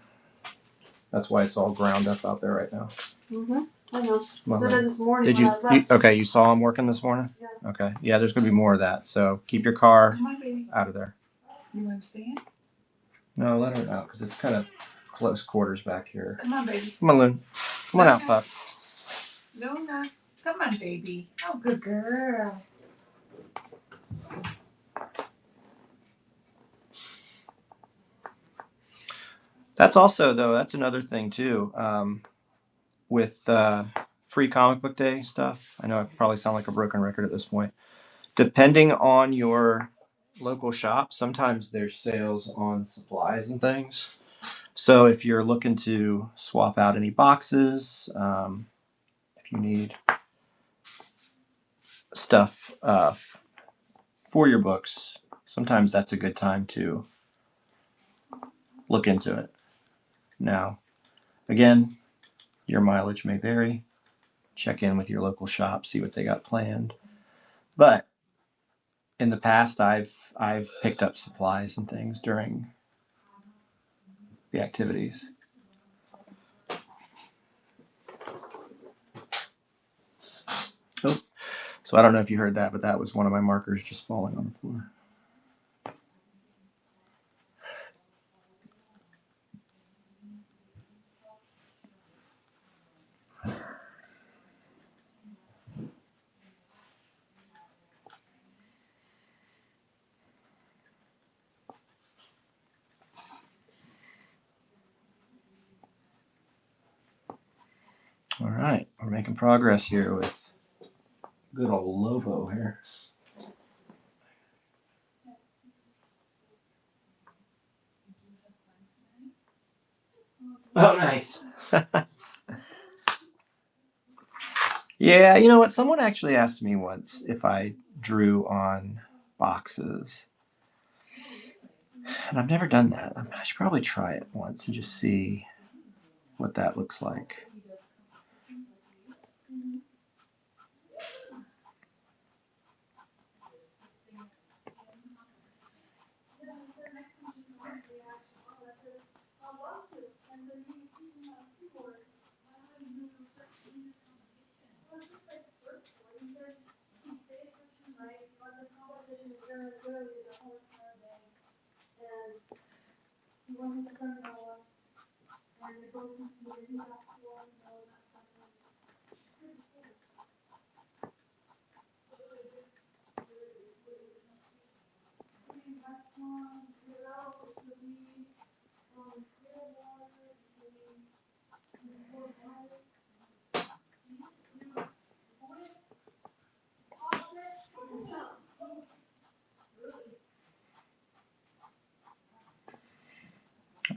That's why it's all ground up out there right now. Mm-hmm. I know. Well, I did this morning. did you? Okay, you saw them working this morning. Yeah. Okay, yeah. There's going to be more of that. So keep your car Come on, baby. out of there. You understand? No, let her out because it's kind of close quarters back here. Come on, baby. Come on, Loon. Come on out, pup. Luna. Come on, baby. Oh, good girl. That's also though. That's another thing too. With free comic book day stuff. I know I probably sound like a broken record at this point. Depending on your local shop, sometimes there's sales on supplies and things. So if you're looking to swap out any boxes, if you need stuff for your books, sometimes that's a good time to look into it. Now, again, your mileage may vary. Check in with your local shop, see what they got planned. But in the past, I've picked up supplies and things during the activities. Oh, so I don't know if you heard that, but that was one of my markers just falling on the floor. All right, we're making progress here with good old Lobo here. Oh, nice. Yeah, you know what? Someone actually asked me once if I drew on boxes. And I've never done that. I should probably try it once and just see what that looks like.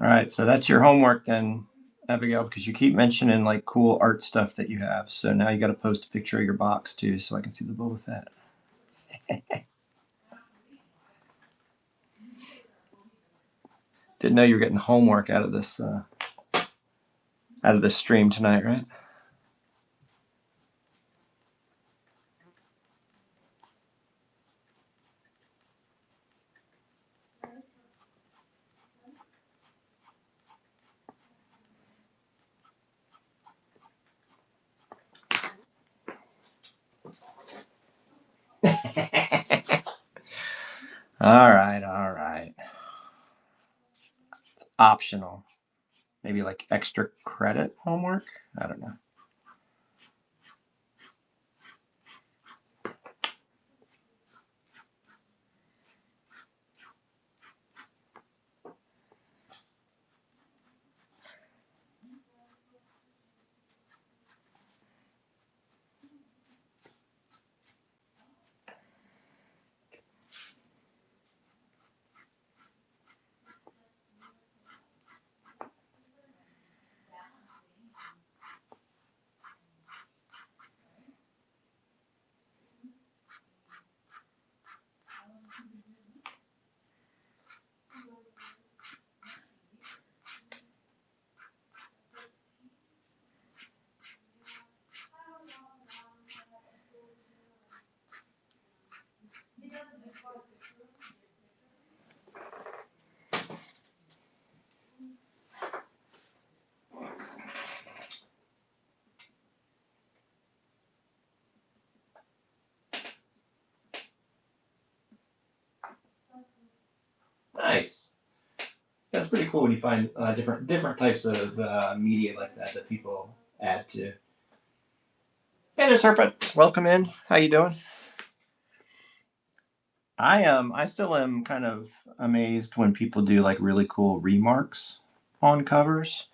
All right, so that's your homework then, Abigail, because you keep mentioning like cool art stuff that you have. So now you got to post a picture of your box too, so I can see the Boba Fett. Didn't know you were getting homework out of this stream tonight, right? All right, all right. It's optional. Maybe like extra credit homework? I don't know. Nice. That's pretty cool when you find different types of media like that people add to. Hey there, Serpent. Welcome in. How you doing? I still am kind of amazed when people do like really cool remarks on covers.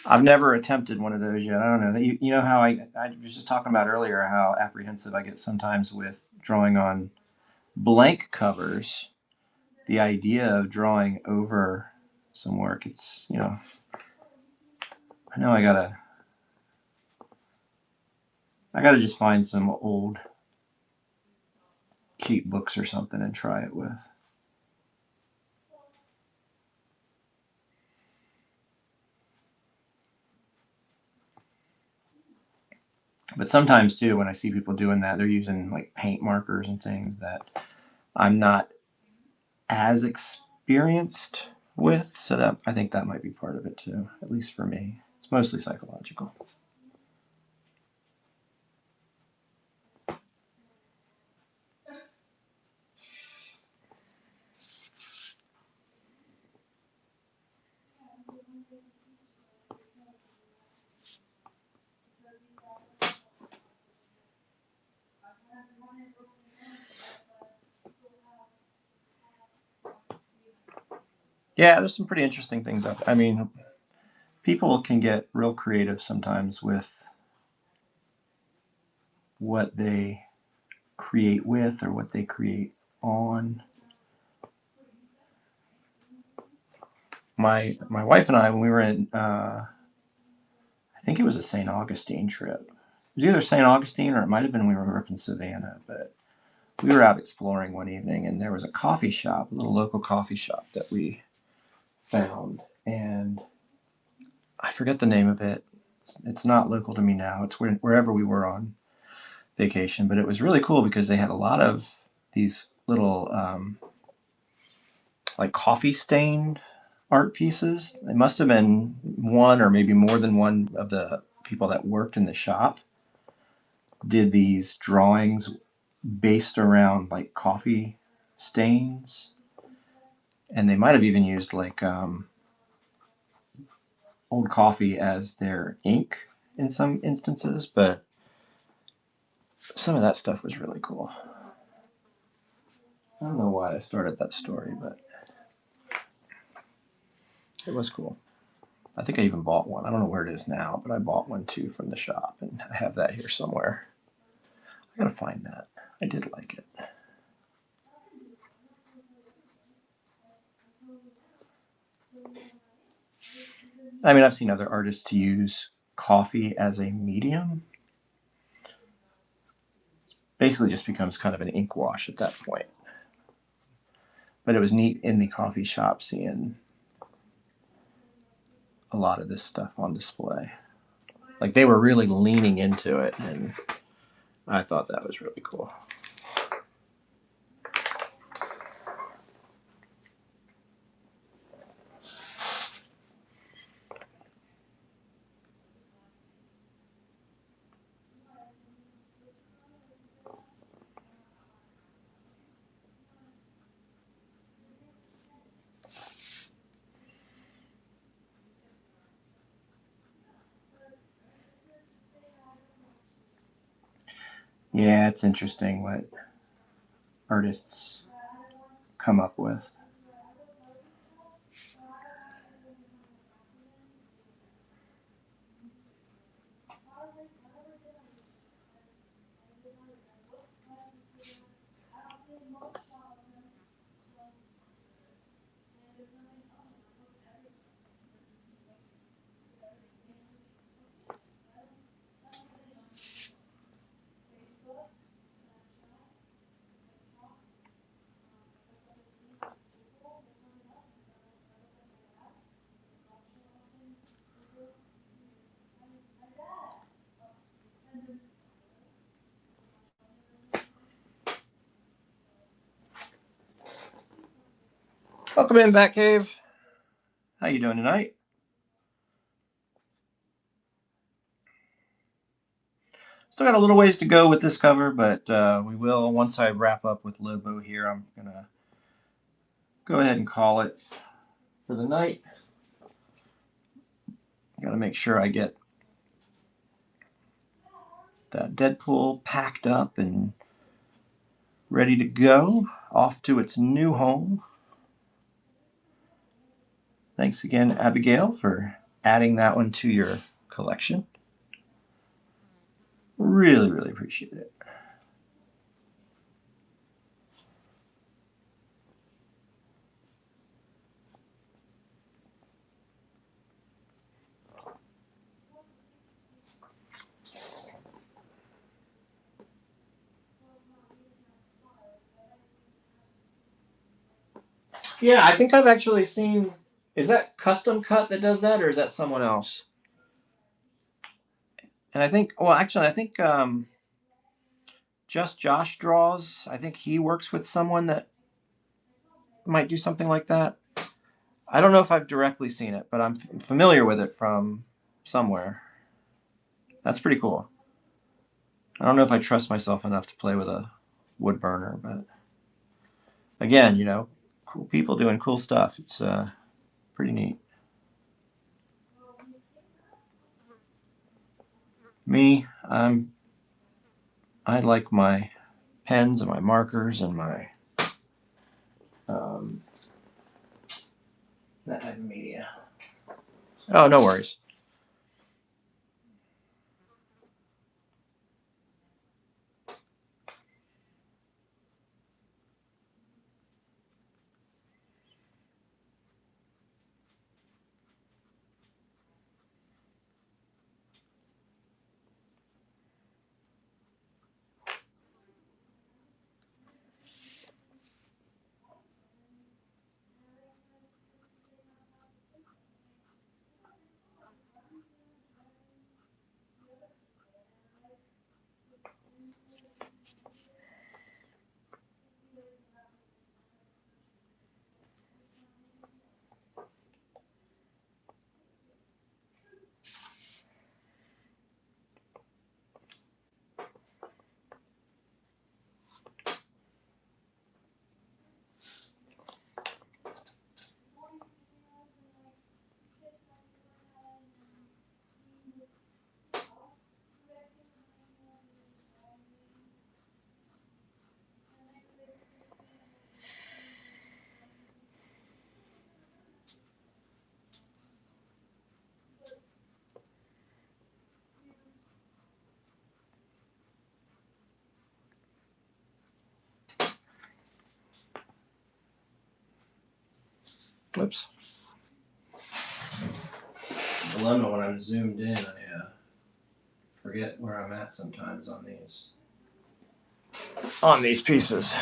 I've never attempted one of those yet. I don't know. You know how I was just talking about earlier how apprehensive I get sometimes with drawing on blank covers. The idea of drawing over some work, it's, I know I gotta just find some old cheap books or something and try it with. But sometimes too, when I see people doing that, they're using like paint markers and things that I'm not as experienced with. So that I think that might be part of it too, at least for me. It's mostly psychological. Yeah, there's some pretty interesting things up. I mean, people can get real creative sometimes with what they create with or what they create on. My wife and I, when we were in, I think it was a St. Augustine trip. It was either St. Augustine or it might have been we were up in Savannah, but we were out exploring one evening and there was a coffee shop, a little local coffee shop that we found, and I forget the name of it. It's not local to me now. It's wherever we were on vacation, but it was really cool because they had a lot of these little like coffee stain art pieces. It must have been one or maybe more than one of the people that worked in the shop did these drawings based around like coffee stains, and they might have even used like old coffee as their ink in some instances, but some of that stuff was really cool. I don't know why I started that story, but it was cool. I think I even bought one. I don't know where it is now, but I bought one too from the shop, and I have that here somewhere. I gotta find that. I did like it. I mean, I've seen other artists use coffee as a medium. Basically, just becomes kind of an ink wash at that point. But it was neat in the coffee shop seeing a lot of this stuff on display. Like they were really leaning into it, and I thought that was really cool. Yeah, it's interesting what artists come up with. Welcome in, Batcave. How you doing tonight? Still got a little ways to go with this cover, but we will once I wrap up with Lobo here. I'm gonna go ahead and call it for the night. Got to make sure I get that Deadpool packed up and ready to go off to its new home. Thanks again, Abigail, for adding that one to your collection. Really, really appreciate it. Yeah, I think I've actually seen. Is that Custom Cut that does that, or is that someone else? And I think, well, actually, I think Just Josh Draws. I think he works with someone that might do something like that. I don't know if I've directly seen it, but I'm familiar with it from somewhere. That's pretty cool. I don't know if I trust myself enough to play with a wood burner, but again, cool people doing cool stuff. It's pretty neat. Me, I like my pens and my markers and my um, that type of media. Oh, no worries. Whoops. Dilemma when I'm zoomed in, I forget where I'm at sometimes on these pieces.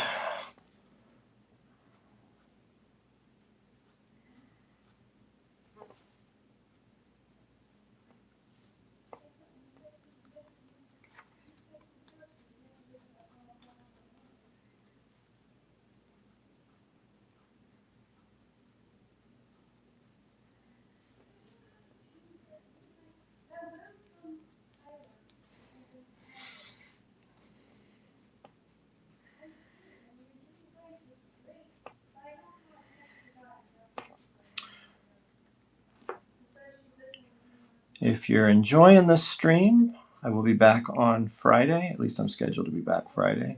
If you're enjoying this stream, I will be back on Friday. At least I'm scheduled to be back Friday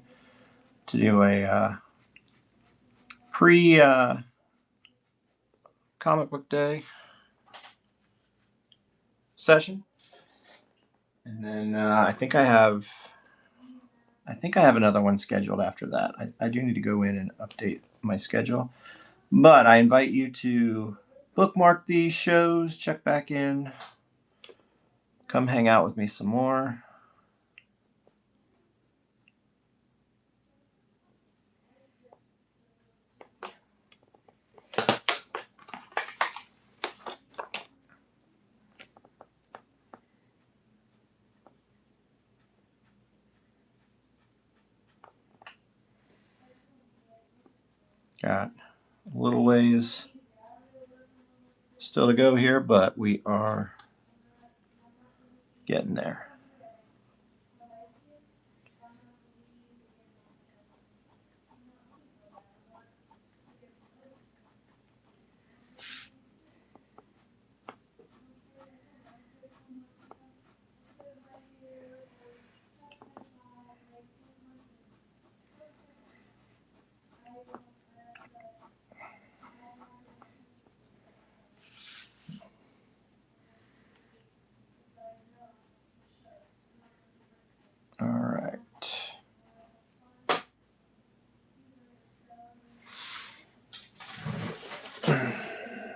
to do a pre comic book day session, and then I think I have another one scheduled after that. I do need to go in and update my schedule, but I invite you to bookmark these shows, check back in, come hang out with me some more. Got a little ways still to go here, but we are getting there.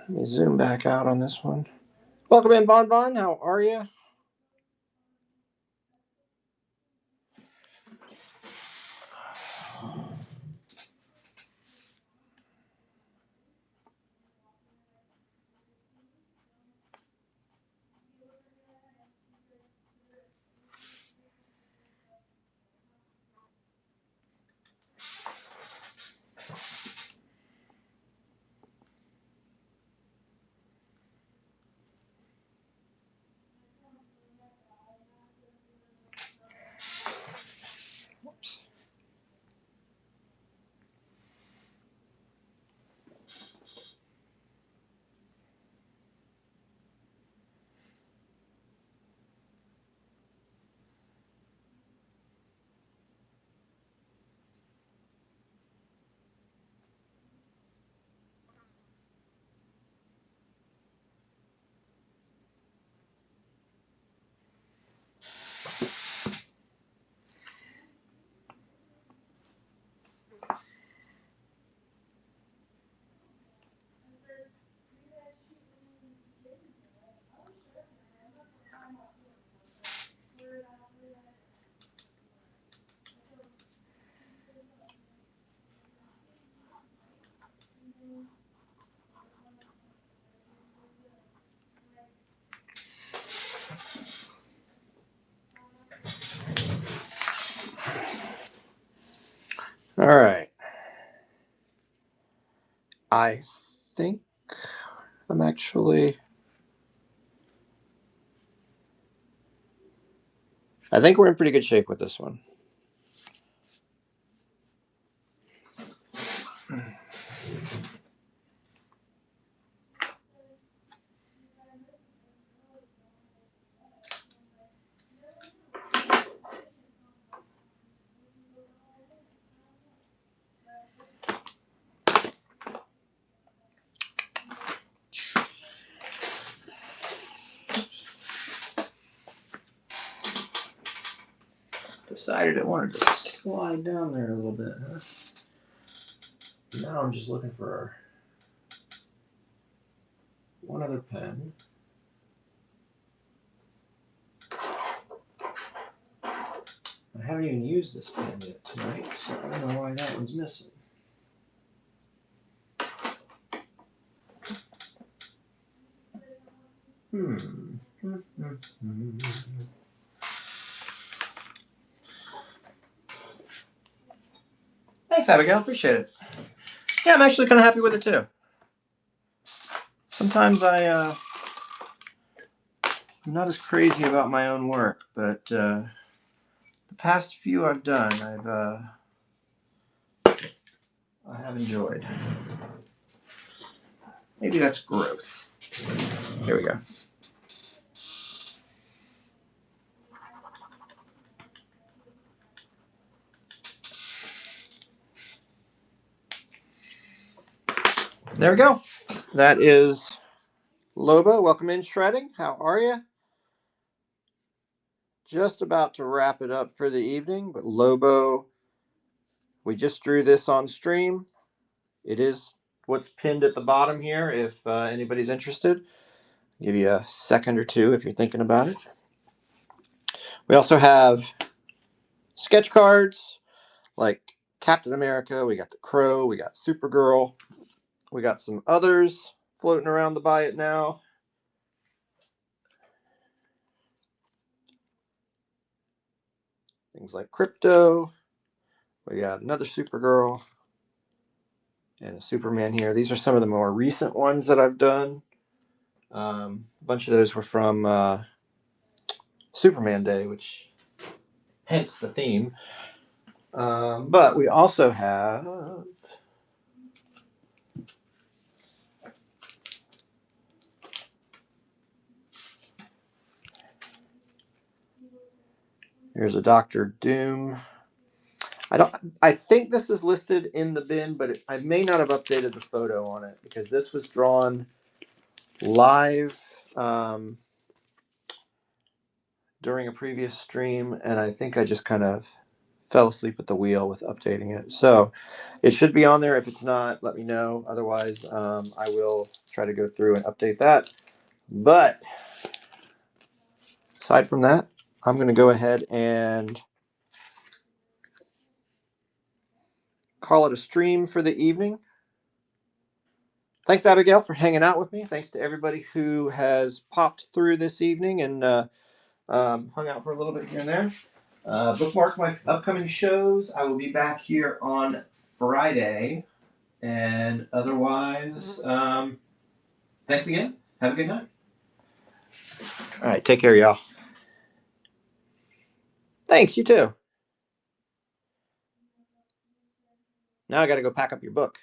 Let me zoom back out on this one. Welcome in, Bon Bon. How are you? All right. I think I'm actually... I think we're in pretty good shape with this one. Decided I wanted to slide down there a little bit, huh? Now I'm just looking for one other pen. I haven't even used this pen yet tonight, so I don't know why that one's missing. Thanks, Abigail. Appreciate it. Yeah, I'm actually kind of happy with it too. Sometimes I'm not as crazy about my own work, but the past few I've done, I have enjoyed. Maybe that's growth. Here we go. There we go. That is Lobo. Welcome in, Shredding. How are you? Just about to wrap it up for the evening, but Lobo, we just drew this on stream. It is what's pinned at the bottom here if anybody's interested. I'll give you a second or two if you're thinking about it. We also have sketch cards like Captain America, we got the Crow, we got Supergirl, we got some others floating around the Buy It Now. Things like Crypto. We got another Supergirl and a Superman here. These are some of the more recent ones that I've done. A bunch of those were from Superman Day, which hence the theme. But we also have here's a Doctor Doom. I think this is listed in the bin, but I may not have updated the photo on it because this was drawn live during a previous stream, and I think I just kind of fell asleep at the wheel with updating it. So it should be on there. If it's not, let me know. Otherwise, I will try to go through and update that. But aside from that, I'm going to go ahead and call it a stream for the evening. Thanks, Abigail, for hanging out with me. Thanks to everybody who has popped through this evening and hung out for a little bit here and there. Bookmark my upcoming shows. I will be back here on Friday. And otherwise, thanks again. Have a good night. All right. Take care, y'all. Thanks. You too. Now I got to go pack up your book.